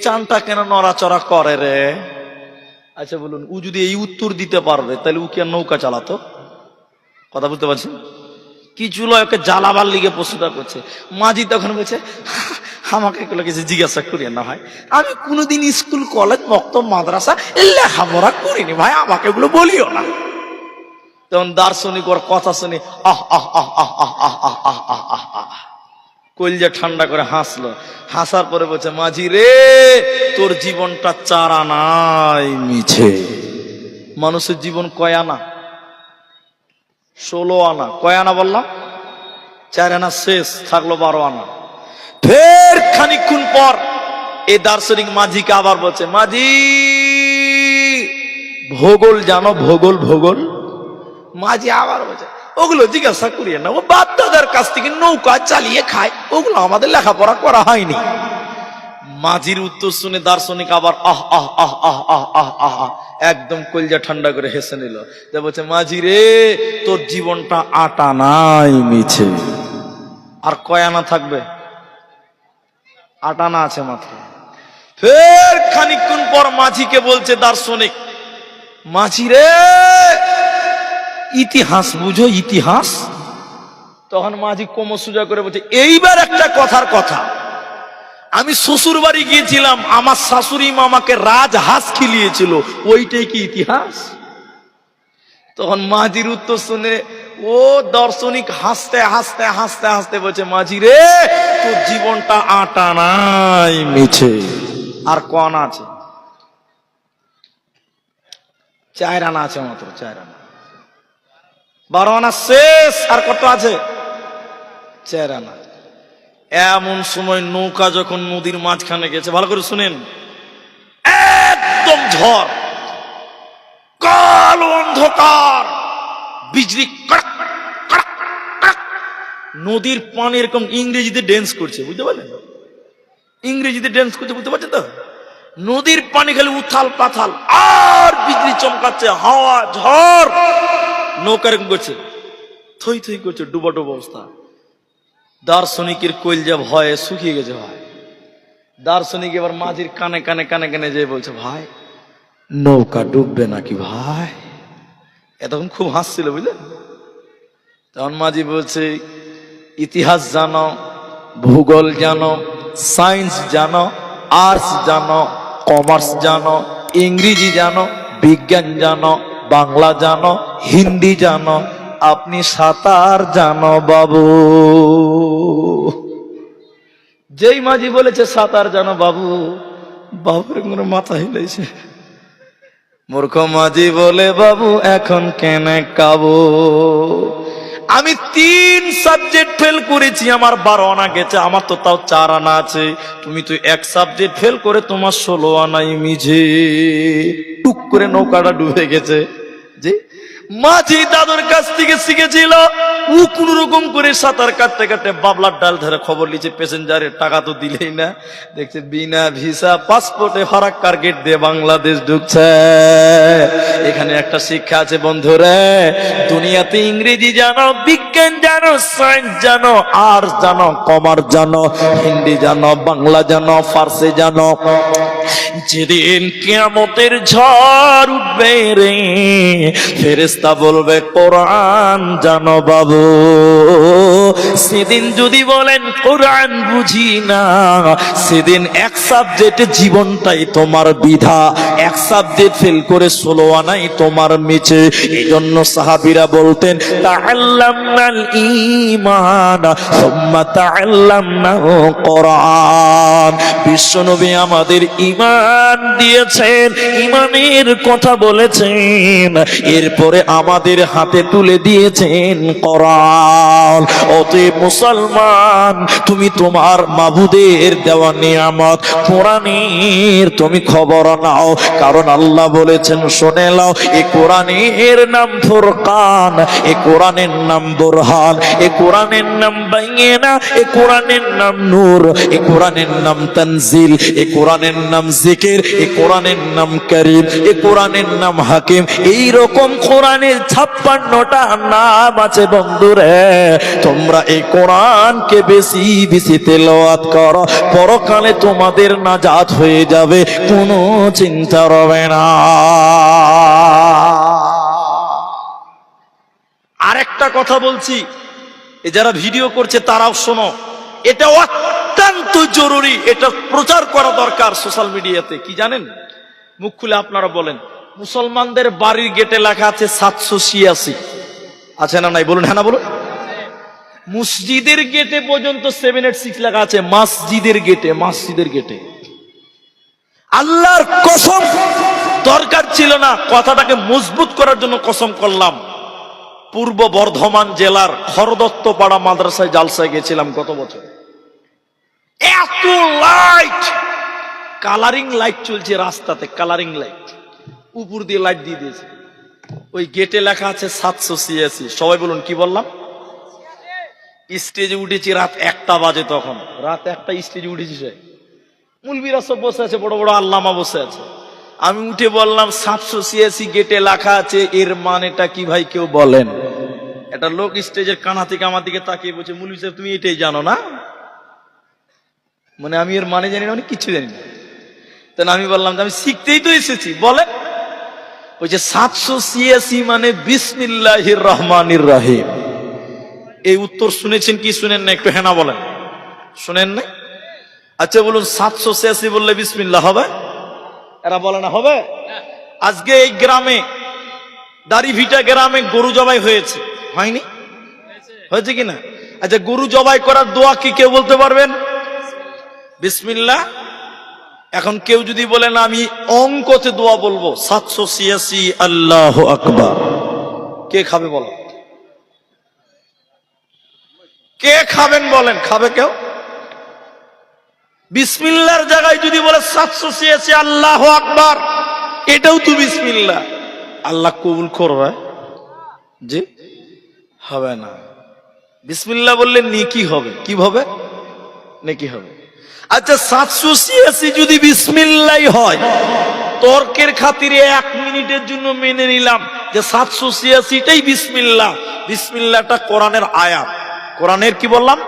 চানটা কেন নড়াচড়া করে রে? আচ্ছা বলুন, ও যদি এই উত্তর দিতে পারবে তাহলে ও কি আর নৌকা চালাতো? কথা বুঝতে পারছেন? কিছু লোকে জ্বালাবার লিগে প্রশ্নটা করছে। মাঝি তখন বলছে, আমাকে এগুলো কিছু জিজ্ঞাসা করিয়ে না ভাই, আমি কোনোদিন স্কুল কলেজ মক্তব মাদ্রাসা লেখাপড়া করিনি ভাই, আমাকে এগুলো বলিও না। তখন দার্শনিক ওর কথা শুনি আহ আহ আহ আহ আহ আহ আহ আহ আহ আহ আহ কলজা ঠান্ডা করে হাসলো। হাসার পরে বলছে, মাঝি রে, তোর জীবনটা 4 আনাই মিছে। মানুষের জীবন কয় আনা? 16 আনা। কয় আনা বললাম? 4 আনা শেষ, থাকলো 12 আনা। ফের খানিকক্ষণ পর এই দার্শনিক মাঝিকে আবার বলছে, মাঝি ভূগোল জানো? ভূগোল ভূগোল। মাঝি আবার বলছে, ওগুলো জিজ্ঞাসা করিয়ে না, ও বাপ দাদার কাছ থেকে নৌকা চালিয়ে খায়, ওগুলো আমাদের লেখাপড়া করা হয়নি। মাঝির উত্তর শুনে দার্শনিক আবার আহ আহ আহ আহ আহ আহ আহ আহ একদম কলজা ঠান্ডা করে হেসে নিল। বলছে, মাঝি রে, তোর জীবনটা 8 আনাই মিছে। আর কয় আনা থাকবে? 8 আনা আছে মাত্র। ফের খানিকক্ষণ পর মাঝিকে বলছে দার্শনিক, মাঝি রে, ইতিহাস বুঝো? ইতিহাস? তখন মাঝি কোমর সোজা করে বলছে, এইবার একটা কথার কথা, আমি শ্বশুর বাড়ি গিয়েছিলাম, আমার শাশুড়ি মা আমাকে রাজহাঁস খিলিয়েছিল, ওইটাই কি ইতিহাস? তখন মাঝির উত্তর শুনে ও দার্শনিক হাসতে হাসতে হাসতে হাসতে বলছে, মাঝি রে, তোর জীবনটা 8 আনাই মিছে। আর ক আনা আছে? 4 আনা আছে মাত্র, 4 আনা। 12 আনা শেষ, আর কত আছে? 4 আনা। এমন সময় নৌকা যখন নদীর মাঝখানে গেছে, ভালো করে শুনেন, একদম ঝড়, কালো অন্ধকার, বিজলি কড়াক কড়াক কড়াক। নদীর পানি এরকম ইংরেজিতে ড্যান্স করছে, বুঝতে পারলেন? ইংরেজিতে ড্যান্স করছে, বুঝতে পারছেন তো? নদীর পানি খালি উথাল পাথাল, আর বিজলি চমকাচ্ছে, হাওয়া ঝড়, নৌকা এরকম করছে, থই থই করছে, ডুবা ডুবা অবস্থা। দার্শনিকের কলজা ভয়ে শুকিয়ে গেছে। ভাই, দার্শনিক এবার মাঝির কানে কানে কানে কানে যেয়ে বলছে, ভাই নৌকা ডুববে নাকি ভাই? এতক্ষণ খুব হাসছিল, বুঝলেন? তখন মাঝি বলছে, ইতিহাস জানো, ভূগোল জানো, সায়েন্স জানো, আর্টস জানো, কমার্স জানো, ইংরেজি জানো, বিজ্ঞান জানো, বাংলা জানো, হিন্দি জানো, আপনি সাঁতার জানো বাবু? যেই মাঝি বলেছে সাঁতার জানো বাবু, বাবুর মাথা হিলাইছে। মূর্খ মাঝি বলে, বাবু এখন কেনে কাবু? আমি 3 সাবজেক্ট ফেল করেছি, আমার 12 আনা গেছে, আমার তো তাও 4 আনা আছে। তুমি তো 1 সাবজেক্ট ফেল করে তোমার 16 আনাই মিছে। টুক করে নৌকাটা ডুবে গেছে। যে মাঝি দাদুর কাছ থেকে শিখেছিল, ও কোন রকম করে সাঁতার কাটতে কাটতে বাবলার ডাল ধরে খবর লিখছে, প্যাসেঞ্জারের টাকা তো দিলেই না, দেখছে বিনা ভিসা পাসপোর্টে ফারাক্কার গেট দিয়ে বাংলাদেশ ঢুকছে। এখানে একটা শিক্ষা আছে বন্ধুরে, দুনিয়াতে ইংরেজি জানো, বিজ্ঞান জানো, সায়েন্স জানো, আর্টস জানো, কমার্স জানো, হিন্দি জানো, বাংলা জানো, ফার্সি জানো, যেদিন কিয়ামতের ঝড় উঠবে রে, ফেরেশতা বলবে কোরআন জানো বাবু। সেদিন যদি বলেন কোরআন বুঝি না, সেদিন 1 সাবজেক্টে জীবনটাই তোমার বিধা, 1 সাবজেক্ট ফেল করে 16 আনাই তোমার মিছে। এই জন্য সাহাবীরা বলতেন, তাআল্লামনাল ঈমান সুম্মা তাআল্লামনাল কোরআন। বিশ্বনবী আমাদের ঈমান দিয়েছেন, ঈমানের কথা বলেছেন, এরপরে আমাদের হাতে তুলে দিয়েছেন কোরআন। অতএব মুসলমান, তুমি তোমার মাবুদের দেওয়া নিয়ামত কোরআনের তুমি খবর নাও, কারণ আল্লাহ বলেছেন, শুনে নাও, এই কোরআনের নাম ফুরকান, এই কোরআনের নাম বুরহান, এই কোরআনের নাম বাইয়িনা, এই কোরআনের নাম নূর, এই কোরআনের নাম তানজিল, এই কোরআনের নাম জিকির, এই কোরআনের নাম কারীম, এই কোরআনের নাম হাকিম। এই রকম কোরআনের 56টা নাম আছে বন্ধুরে। তোমরা এই কোরআনকে বেশি বেশি তেলাওয়াত করো, পরকালে তোমাদের নাজাত হয়ে যাবে, কোনো চিন্তা রবে না। আরেকটা কথা বলছি, এ যারা ভিডিও করছে তারাও শোনো, এটা অত্যন্ত জরুরি, এটা প্রচার করা দরকার সোশ্যাল মিডিয়াতে। কি জানেন? মুখ খুলে আপনারা বলেন, মুসলমানদের বাড়ির গেটে লেখা আছে 786, আছে না নাই বলুন, হ্যাঁ না বলুন। মসজিদের গেটে পর্যন্ত 786 লেখা আছে, মসজিদের গেটে, মসজিদের গেটে। আল্লাহর কসম, দরকার ছিল না, কথাটাকে মজবুত করার জন্য কসম করলাম। পূর্ব বর্ধমান জেলার খরদত্তপাড়া মাদ্রাসায় জালসায় গেছিলাম গত বছর। এত লাইট, কালারিং লাইট চলছে রাস্তাতে, কালারিং লাইট, উপর দিয়ে লাইট দিয়ে দিয়েছে। ওই গেটে লেখা আছে 786। সবাই বলুন কি বললাম? স্টেজে উঠেছি রাত 1টা বাজে, তখন রাত 1টা স্টেজে উঠেছি। সে মুলবিরা সব বসে আছে, বড় বড় আল্লামা বসে আছে। আমি উঠে বললাম 786 গেটে লেখা আছে, এর মানেটা কি ভাই কেউ বলেন? একটা লোক স্টেজের কানা থেকে আমার দিকে তাকিয়ে বলছে, মুলবি সাহেব তুমি এটাই জানো না? মানে আমি এর মানে জানি না, মানে কিছু জানি না। তাহলে আমি বললাম যে আমি শিখতেই তো এসেছি, বলেন। ওই যে 786 মানে বিসমিল্লাহির রহমানির রহিম। এই উত্তর শুনেছেন কি শুনেন না? একটু হেনা বলেন, শুনেন না? আচ্ছা বলুন, 786 বললে বিসমিল্লাহ হবে? এরা বলে না হবে? আজকে এই গ্রামে, দাড়িভিটা গ্রামে গরু জবাই হয়েছে, হয়নি? হয়েছে কিনা? আচ্ছা, গরু জবাই করার দোয়া কি কেউ বলতে পারবেন? বিসমিল্লাহ। এখন কেউ যদি বলে না আমি অঙ্কতে দোয়া বলবো 786 আল্লাহু আকবার, কে খাবে বলো? কে খাবেন বলেন? খাবে কেউ? বিসমিল্লাহর জায়গায় যদি বলে 786 আল্লাহু আকবার, এটাও তো বিসমিল্লাহ, আল্লাহ কবুল করবে? জি হবে না। বিসমিল্লাহ বললে নেকি হবে। কি হবে? নেকি হবে। আচ্ছা, 786 যদি বিসমিল্লাহ হয়, তর্কের খাতিরে 1 মিনিটের জন্য মেনে নিলাম যে 786টাই বিসমিল্লাহ। বিসমিল্লাহটা কোরআনের আয়াত, কোরআনের কি বললাম?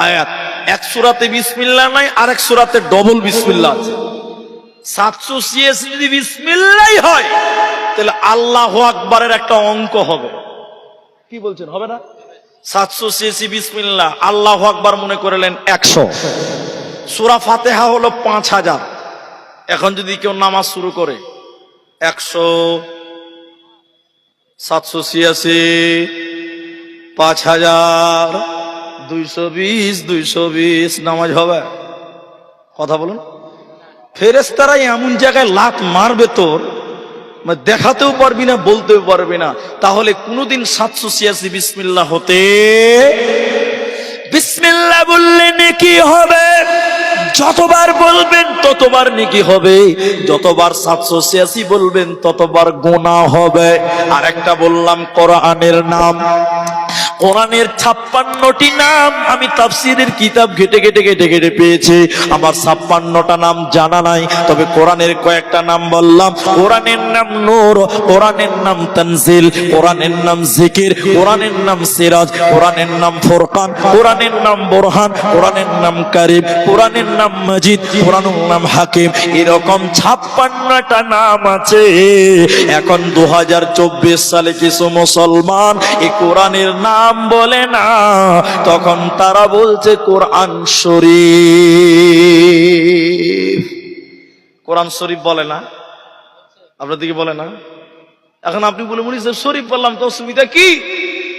আয়াত। এক সূরাতে বিসমিল্লাহ নাই, আরেক সূরাতে ডবল বিসমিল্লাহ আছে। 786 যদি বিসমিল্লাহ হয়, তাহলে আল্লাহু আকবারের একটা অঙ্ক হবে। কি বলছেন, হবে না? 786 বিসমিল্লাহ, আল্লাহু আকবার মনে করলেন 100, সূরা ফাতিহা হলো 5000। এখন যদি কেউ নামাজ শুরু করে 100, 786, 5000, 220, নামাজ হবে? কথা বলুন। ফেরেশতারাই এমন জায়গায় লাত মারবে তোর, দেখাতেও পারবি না, বলতেও পারবি না। তাহলে কোনদিন 786 বিসমিল্লাহ হতে, বিসমিল্লাহ বললে নেকি হবে। যতবার বলবেন ততবার নেকি হবে, যতবার 786 বলবেন ততবার গুনাহ হবে। আর একটা বললাম কোরআনের নাম, কোরআনের 56টি নাম আমি তাফসীরের কিতাব ঘেটে ঘেটে পেয়েছি। আমার 56টা নাম জানা নাই, তবে কোরআনের কয়েকটা নাম বললাম। কোরআনের নাম নূর, কোরআনের নাম তানজিল, কোরআনের নাম জিকির, কোরআনের নাম সিরাজ, কোরআনের নাম ফুরকান, কোরআনের নাম বুরহান, কোরআনের নাম কারীম, কোরআনের নাম মাজিদ, কোরআনের নাম হাকিম। এরকম 56টা নাম আছে। এখন 2024 সালে কিছু মুসলমান এই কোরআনের নাম বলে না, তখন তারা বলছে কোরআন শরীফ। কোরআন শরীফ বলে না, আপনার দিকে বলে না। এখন আপনি বলে মুনি সাহেব শরীফ বললাম তো অসুবিধা কি?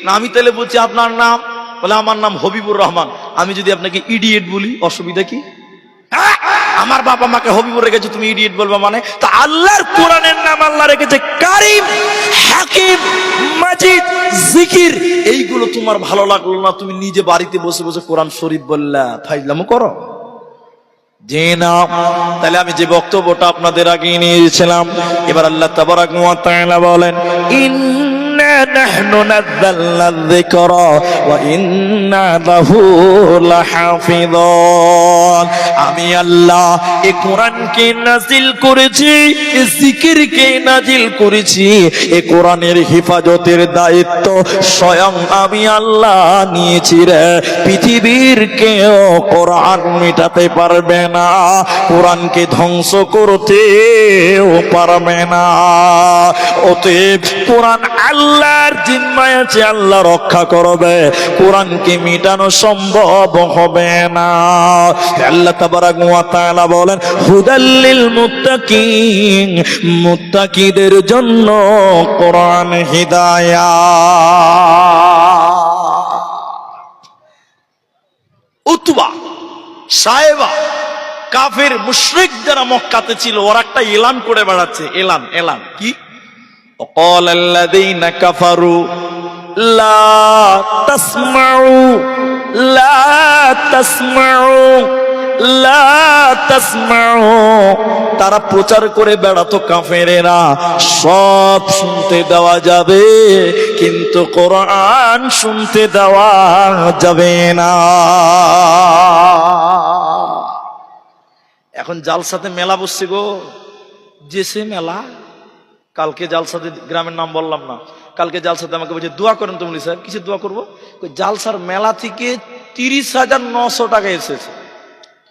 না, আমি তাহলে বলছি আপনার নাম, বলে আমার নাম হবিবুর রহমান। আমি যদি আপনাকে ইডিয়েট বলি, অসুবিধা কি? আমার বাবা মাকে হবিবুর রেখেছে, তুমি ইডিয়েট বলবা মানে? তা আল্লাহর কোরআনের নাম আল্লাহ রেখেছে কারীম, হাকিম, মাজিদ, জিকির। এইগুলো তোমার ভালো লাগলো না, তুমি নিজে বাড়িতে বসে বসে কোরআন শরীফ বললা, ফাইজলামো করো? জি না। তাহলে আমি যে বক্তব্যটা আপনাদের আগে নিয়েছিলাম, এবার আল্লাহ তাবারাক ওয়া তাআলা বলেন, ইন্না নাহনু নাযালনা যিকরা ওয়া ইন্না লাহু লাহাফিযুন। আমি আল্লাহ এই কোরআনকে নাজিল করেছি, এই জিকিরকে নাজিল করেছি। এই কোরআনের হেফাজতের দায়িত্ব স্বয়ং আমি আল্লাহ নিয়েছি রে। পৃথিবীর কেউ কোরআন মেটাতে পারবে না, কোরআনকে ধ্বংস করতেও পারবে না। অতএব কোরআন আল্লাহর জিম্মায় আছে, আল্লাহ রক্ষা করবে, কোরআনকে মেটানো সম্ভব হবে না। আল্লাহ তাবারাক তাবারাক ওয়া তাআলা বলেন হুদাল্লিল মুত্তাকিন, মুত্তাকিদের জন্য কোরআন হিদায়াত। উতবা, সায়েবা, কাফের মুশরিক যারা মক্কাতে ছিল ওরা একটা এলান করে বেড়াচ্ছে, এলান এলান কি? وقال الذين كفروا لا تسمعوا لا تسمعوا لا تسمعوا, তারা প্রচার করে বেড়াতো কাফেরেরা সব শুনতে দেওয়া যাবে কিন্তু কোরআন শুনতে দেওয়া যাবে না। এখন জালসাতে মেলা বসছে গো, জেসে মেলা। কালকে জালসাতে, গ্রামের নাম বললাম না, কালকে জালসাতে আমাকে বলছে দোয়া করেন তো মৌলভী সাহেব। কিসে দোয়া করবো? জালসার মেলা থেকে 30,900 টাকা এসেছে,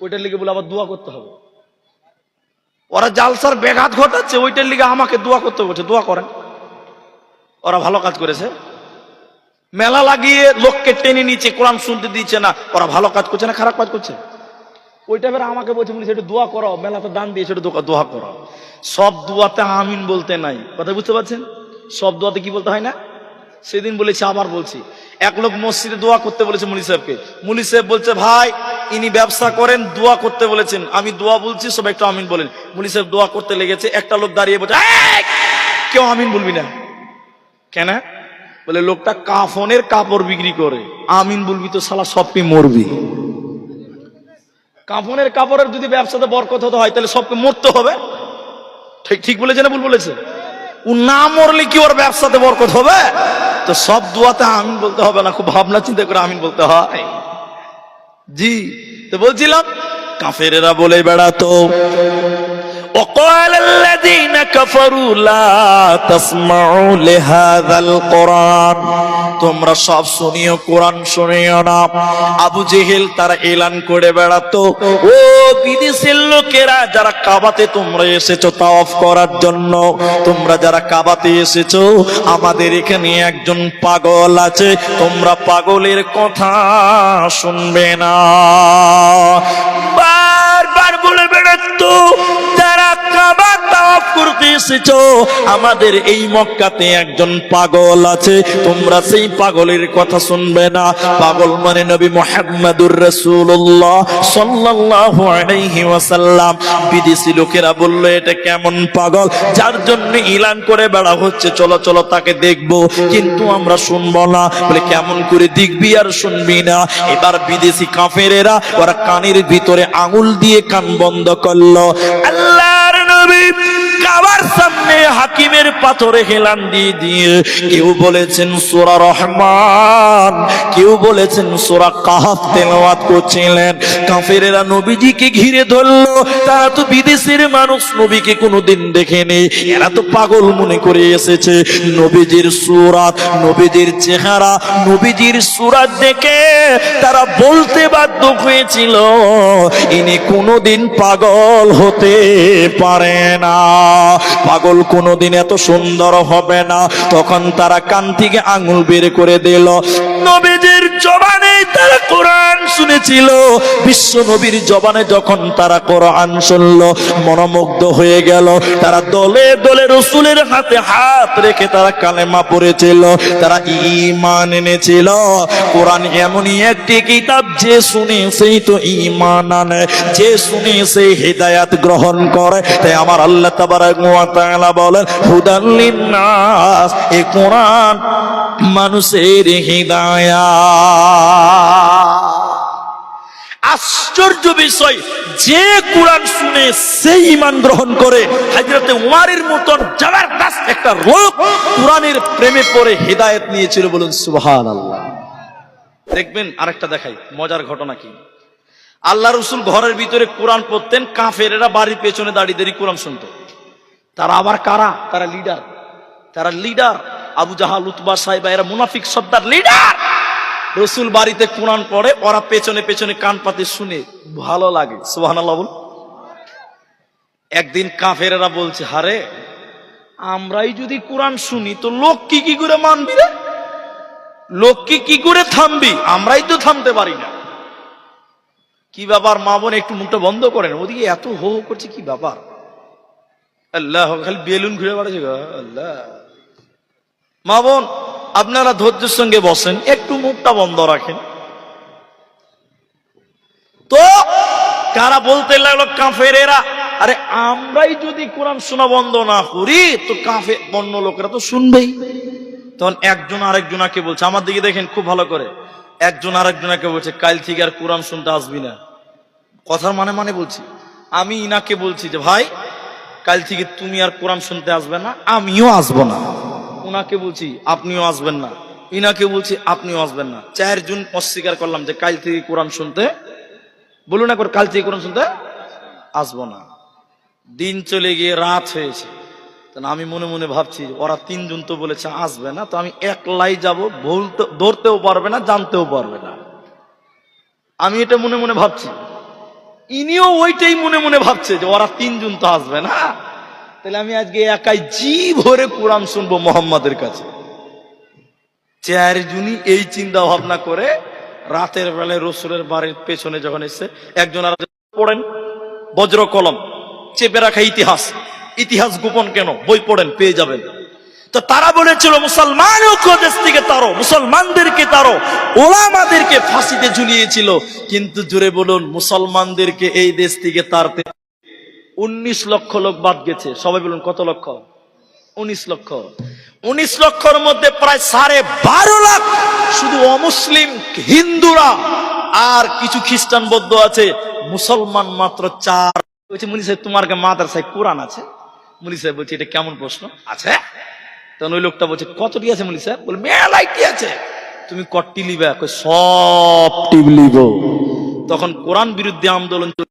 ওইটার লিগে বলে আবার দোয়া করতে হবে। ওরা জালসার ব্যাঘাত ঘটাচ্ছে, ওইটার লিগে আমাকে দোয়া করতে বলছে। দোয়া করেন, ওরা ভালো কাজ করেছে। মেলা লাগিয়ে লোককে টেনে নিচ্ছে, কোরআন শুনতে দিচ্ছে না, ওরা ভালো কাজ করছে না খারাপ কাজ করছে? ওইটা এবার আমাকে বলছে বলি সেটা দোয়া করো, মেলাতে দান দিয়ে সেটা দোয়া করো। সব দোয়াতে আমিন বলতে নাই, কথা বুঝতে পারছেন? সব দোয়াতে কি বলতে হয় না? সেদিন বলেছি আবার বলছি, এক লোক মসজিদে দোয়া করতে বলেছে মুলি সাহেবকে। মুলি সাহেব বলছে ভাই ইনি ব্যবসা করেন, দোয়া করতে বলেছেন, আমি দোয়া বলছি সব একটু আমিন বলেন। মুলি সাহেব দোয়া করতে লেগেছে, একটা লোক দাঁড়িয়ে বলছে কেউ আমিন বলবি না কেন? বলে লোকটা কাফনের কাপড় বিক্রি করে, আমিন বলবি তো শালা সবকে মরবি। কাফনের কাপড়ের যদি ব্যবসাতে বরকত হতে হয় তাহলে সবকে মরতে হবে। ঠিক ঠিক বলেছে না ভুল বলেছে? ও না মরলে কি ওর ব্যবসাতে বরকত হবে? তো সব দোয়াতে আমিন বলতে হবে না, খুব ভাবনা চিন্তা করে আমিন বলতে হয়। জি, তো বলছিলাম কাফেরেরা বলে বেড়াতো وقال الذين كفروا لا تسمعوا لهذا القرآن, তোমরা সব শুনিও কোরআন শুনিও না। আবু জেহেল তারা এলান করে বেড়াতো, ও বিদেশের লোকেরা যারা কাবাতে তোমরা এসেছো তাওয়াফ করার জন্য, তোমরা যারা কাবাতে এসেছো আমাদের এখানে একজন পাগল আছে, তোমরা পাগলের কথা শুনবে না। বারবার বলে বেড়াতো যারা কাবা তাওয়াফ করতে এসেছো আমাদের এই মক্কাতে একজন পাগল আছে, তোমরা সেই পাগলের কথা শুনবে না। পাগল মানে নবী মুহাম্মদুর রাসূলুল্লাহ সাল্লাল্লাহু আলাইহি ওয়াসাল্লাম। বিদেশি লোকেরা বলল এটা কেমন পাগল যার জন্য এলান করে বেড়া হচ্ছে চলো চলো তাকে দেখবো, কিন্তু আমরা শুনবো না। বলে কেমন করে দেখবি আর শুনবি না? এবার বিদেশি কাফেরেরা ওরা কানের ভিতরে আঙুল দিয়ে কান বন্ধ করলো। আল্লাহর নবী কাবার সামনে হাকিমের পাথরে হেলান দিয়ে দিয়ে কেউ বলেছেন সূরা রহমান, কেউ বলেছেন সূরা কাহফ তেলাওয়াত করছিলেন। কাফেরেরা নবীজিকে ঘিরে ধরলো, তারা তো বিদেশের মানুষ, নবীকে কোনোদিন দেখেনি, এরা তো পাগল মনে করে এসেছে। নবীজির সূরাত, নবীজির চেহারা, নবীজির সূরাত দেখে তারা বলতে বাধ্য হয়েছিল ইনি কোনোদিন পাগল হতে পারে না, পাগল কোনোদিন এত সুন্দর হবে না। তখন তারা কান থেকে আঙুল বের করে দিল। নবীজির জবানে তারা কোরআন শুনেছিল, বিশ্ব নবীর জবানে যখন তারা কোরআন শুনলো মনোমুগ্ধ হয়ে গেল। তারা দলে দলে রাসূলের হাতে হাত রেখে তারা কালেমা পড়েছিল, তারা ঈমান এনেছিল। কোরআন এমনই একটি কিতাব যে শুনে সেই তো ঈমান আনে, যে শুনে সেই হিদায়াত গ্রহণ করে। তাই আমার আল্লাহ তাবারাক ওয়া তাআলা বলেন হুদাল লিন্নাস, এই কোরআন মানুষের হিদায়াত। আশ্চর্য বিষয়, যে কোরআন শুনে সেই ঈমান গ্রহণ করে। হযরতে উমরের মতন জবরদস্ত একটা লোক কোরআনের প্রেমে পড়ে হিদায়াত নিয়েছিল, বলুন সুবহানাল্লাহ। দেখবেন আরেকটা দেখাই মজার ঘটনা কি। আল্লাহ রাসূল ঘরের ভিতরে কোরআন পড়তেন, কাফেরেরা বাড়ির পেছনে দাঁড়িয়ে দাঁড়িয়ে কোরআন শুনতো। তারা আবার কারা? তারা লিডার, তারা লিডার। আবু জাহাল, উতবা, সাইবা এরা মুনাফিক সর্দার লিডার। রাসূল বাড়িতে কোরআন পড়ে, ওরা পেছনে পেছনে কান পাতে শুনে, ভালো লাগে। সুবহানাল্লাহ বল। একদিন কাফেরেরা বলছে হারে আমরাই যদি কোরআন শুনি তো লোক কি কি করে মানবি রে, লোক কি কি করে থামবি, আমরাই তো থামতে পারি না। কি ব্যাপার মা বোন, একটু মুখটা বন্ধ করেন, ওদিকে এত হো হো করছে, কি ব্যাপার? আল্লাহ, খালি বেলুন ঘুরে বেড়াচ্ছে গো, আল্লাহ। মা বোন, আপনারা ধৈর্যের সঙ্গে বসেন, একটু মুখটা বন্ধ রাখেন। তো কারা বলতে লাগলো কাফেরেরা, আরে আমরাই যদি কোরআন শোনা বন্ধ না করি তো কাফের অন্য লোকেরা তো শুনবেই। তখন একজন আরেকজনাকে বলছে, আমার দিকে দেখেন খুব ভালো করে, একজন আরেকজনাকে বলছে কাল থেকে আর কোরআন শুনতে আসবি না। কথার মানে মানে বলছি, আমি ইনাকে বলছি যে ভাই কাল থেকে তুমি আর কোরআন শুনতে আসবে না, আমিও আসবো না। উনাকে বলছি আপনিও আসবেন না, ইনাকে বলছি আপনিও আসবেন না। চারজন অস্বীকার করলাম যে কাল থেকে কোরআন শুনতে, বলুন না কাল থেকে কোরআন শুনতে আসবো না। দিন চলে গিয়ে রাত হয়েছে, আমি মনে মনে ভাবছি ওরা তিনজন তো বলেছে আসবে না, তো আমি একলাই যাব, ধরতেও পারবে না, জানতেও পারবে না। আমি এটা মনে মনে ভাবছি, ইনিও ওইটাই মনে মনে ভাবছে যে ওরা তিনজন তো আসবে না, তাহলে আমি আজকে একাই জি ভরে কোরআন শুনবো মোহাম্মদের কাছে। চারজনই এই চিন্তা ভাবনা করে রাতের বেলায় রসুলের বাড়ির পেছনে যখন এসে একজন আর পড়েন বজ্র কলম চেপে রাখা ইতিহাস, ইতিহাস গোপন কেন, বই পড়েন পেয়ে যাবেন। তো তারা বলেছিল মুসলমান দেশ থেকে তারো, মুসলমানদেরকে তারো, ওলামাদেরকে ফাঁসিতে ঝুলিয়েছিল। কিন্তু জোরে বলুন, মুসলমানদেরকে এই দেশ থেকে তারতে 19 লক্ষ লোক বাদ গেছে। সবাই বলুন কত লক্ষ? 19 লক্ষ। 19 লক্ষর মধ্যে প্রায় 12.5 লাখ শুধু অমুসলিম হিন্দুরা, আর কিছু খ্রিস্টান বৌদ্ধ আছে, মুসলমান মাত্র 4। বলছে মুনি সাহেব তোমার মাদ্রাসায় কোরআন আছে? মুনি সাহেব বলছে এটা কেমন প্রশ্ন, আছে? তখন ওই লোকটা বলছে কতটি আছে মুনি সাহেব? বলে মেলাইটি আছে। তুমি কটি লিবে? সব টিপ লিব। তখন কোরআন বিরুদ্ধে আন্দোলন চলছে।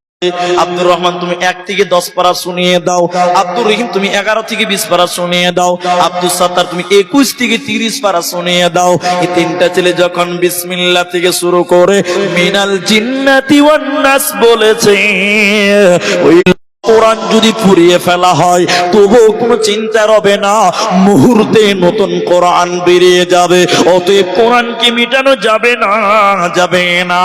আব্দুর রহমান তুমি 1 থেকে 10 পারা শুনিয়ে দাও, আব্দুর রহিম তুমি 11 থেকে 20 পারা শুনিয়ে দাও, আব্দুল সাত্তার তুমি 21 থেকে 30 পারা শুনিয়ে দাও। এই তিনটা ছেলে যখন বিসমিল্লাহ থেকে শুরু করে মিনাল জিন্নাতি ওয়ান নাস বলেছে, ওই কোরআন যদি পুড়িয়ে ফেলা হয় তবুও কোনো চিন্তা হবে না, মুহূর্তে নতুন কোরআন বেরিয়ে যাবে। অতএব কোরআনকে মিটানো যাবে না, যাবে না।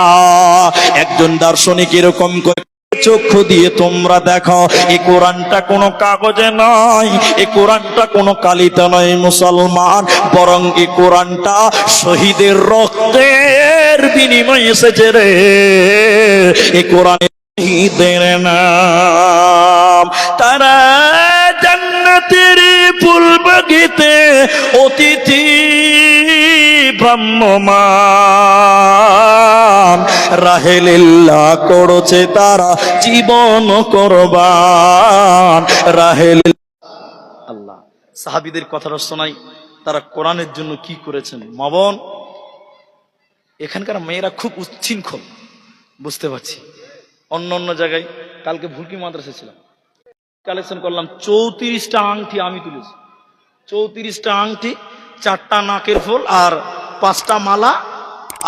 একজন দার্শনিক এরকম করে চক্ষু দিয়ে তোমরা দেখো, এই কোরআনটা কোনো কাগজে নয়, এই কোরআনটা কোনো কালিতে নয় মুসলমান, বরং এই কোরআনটা শহীদের রক্তের বিনিময়ে এসেছে রে। এই কোরআনে শহীদের নাম, তারা জান্নাতের ফুল বাগিতে অতিথি ভ্রাম্যমান, রাহেলিল্লাহ করছে তারা জীবন কোরবান, আল্লাহ। সাহাবীদের কথাটা শোনাই, তারা কোরআনের জন্য কি করেছেন। মা বোন, এখানকার মেয়েরা খুব উচ্ছৃঙ্খল, বুঝতে পারছি। অন্য অন্য জায়গায়, কালকে ভুলকি মাদ্রাসা ছিলাম, কালেকশন করলাম 34টা আংটি আমি তুলেছি। 34টা আংটি, 4টা নাকের ফুল, আর 5টা মালা,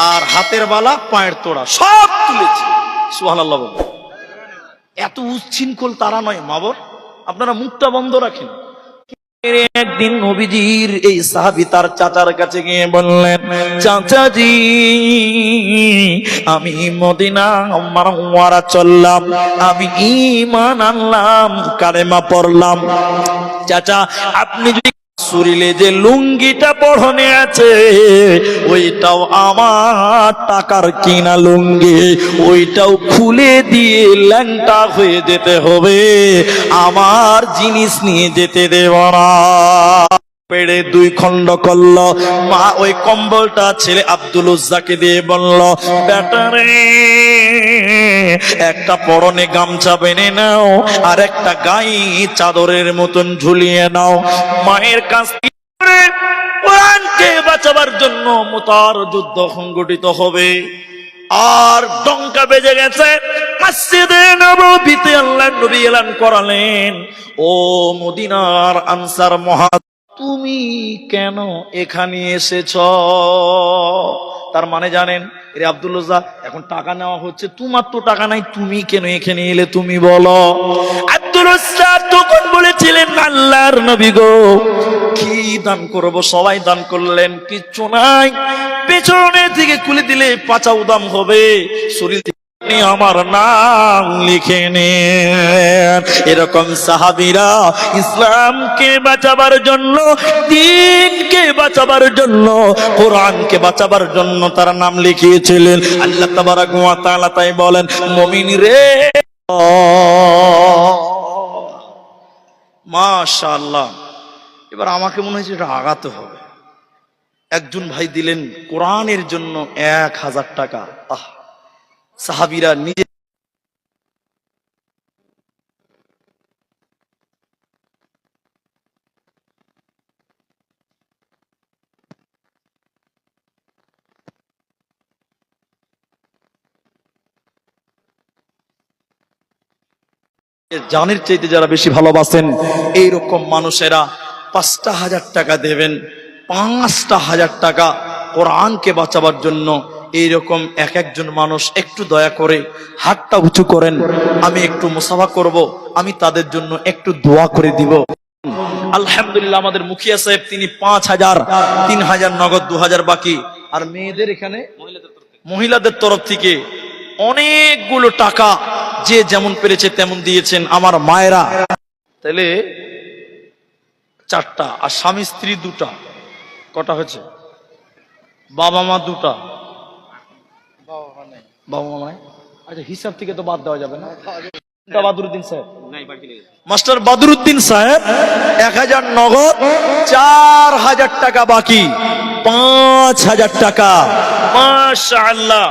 আর হাতের বালা, পায়ের তোড়া, সব তুলেছি। সুবহানাল্লাহ বল। এত উচ্ছৃঙ্খল তারা নয় মা বোন, আপনারা মুখটা বন্ধ রাখেন। একদিন নবীজির এই সাহাবী তার চাচার কাছে গিয়ে বললেন, চাচাজি আমি মদিনা মুনাওয়ারা চললাম, আমি ঈমান আনলাম, কালেমা পড়লাম। চাচা আপনি যদি শরীরে যে লুঙ্গিটা পরনে আছে ওইটাও আমার টাকার কিনা লুঙ্গি, ওইটাও খুলে দিয়ে ল্যাংটা হয়ে যেতে হবে, আমার জিনিস নিয়ে যেতে দেব না। পেড়ে 2 খণ্ড করল। মা ওই কম্বলটা ছেলে আব্দুল উজ্জাকে দিয়ে বলল, বেটারে একটা পরনে গামছা বেনে নাও, আর একটা গায়ে চাদরের মতন ঝুলিয়ে নাও। মায়ের কাছ থেকে কোরআনকে বাঁচাবার জন্য মুতার যুদ্ধ সংগঠিত হবে। আর ডঙ্কা বেজে গেছে, মসজিদে নববীতে আল্লাহর নবী এলান করালেন, ও মদিনার আনসার মহা, তুমি কেন এখানে এসেছ? তার মানে জানেন রে আব্দুল্লাহ, এখন টাকা নেওয়া হচ্ছে, তোমার তো টাকা নাই, তুমি কেন এখানে এলে তুমি বলো। আব্দুল্লাহ তখন বলেছিলেন, আল্লাহর নবী গো কি দান করব? সবাই দান করলেন, কিচ্ছু নাই, পেছনে থেকে খুলে দিলে পাছা উদাম হবে, শরীর থেকে আপনি আমার নাম লিখে নেন। এরকম সাহাবীরা ইসলামকে বাঁচাবার জন্য, দ্বীনকে বাঁচাবার জন্য, কোরআনকে বাঁচাবার জন্য তারা নাম লিখিয়েছিলেন। আল্লাহ তাবারাক ওয়া তাআলা তাই বলেন, মুমিন রে, মাশাআল্লাহ। এবার আমাকে মনে হয়েছে এটা আগাতে হবে। একজন ভাই দিলেন কোরআনের জন্য 1000 টাকা। সাহাবীরা নিজে জানের চাইতে যারা বেশি ভালোবাসেন, এইরকম মানুষেরা 5,000 টাকা দেবেন। 5,000 টাকা কোরআনকে বাঁচাবার জন্য। এইরকম এক একজন মানুষ একটু দয়া করে হাতটা উঁচু করেন, আমি একটু মুসাফা করব, আমি তাদের জন্য একটু দোয়া করে দিব। আলহামদুলিল্লাহ, আমাদের মুখিয়া সাহেব তিনি 5,000, 3,000 নগদ, 2,000 বাকি। আর মেয়েদের এখানে মহিলাদের তরফ থেকে অনেকগুলো টাকা যে যেমন পেরেছে তেমন দিয়েছেন আমার মায়েরা। তাহলে 4টা, আর স্বামী স্ত্রী 2টা, কটা হয়েছে? বাবা মা 2টা, বাবা মা নাই। আচ্ছা, হিসাব থেকে তো বাদ দেওয়া যাবে না। বাদরুদ্দিন সাহেব, মাস্টার বাদরুদ্দিন সাহেব 1000 নগদ, 4,000 টাকা বাকি, 5,000 টাকা। মাশাআল্লাহ।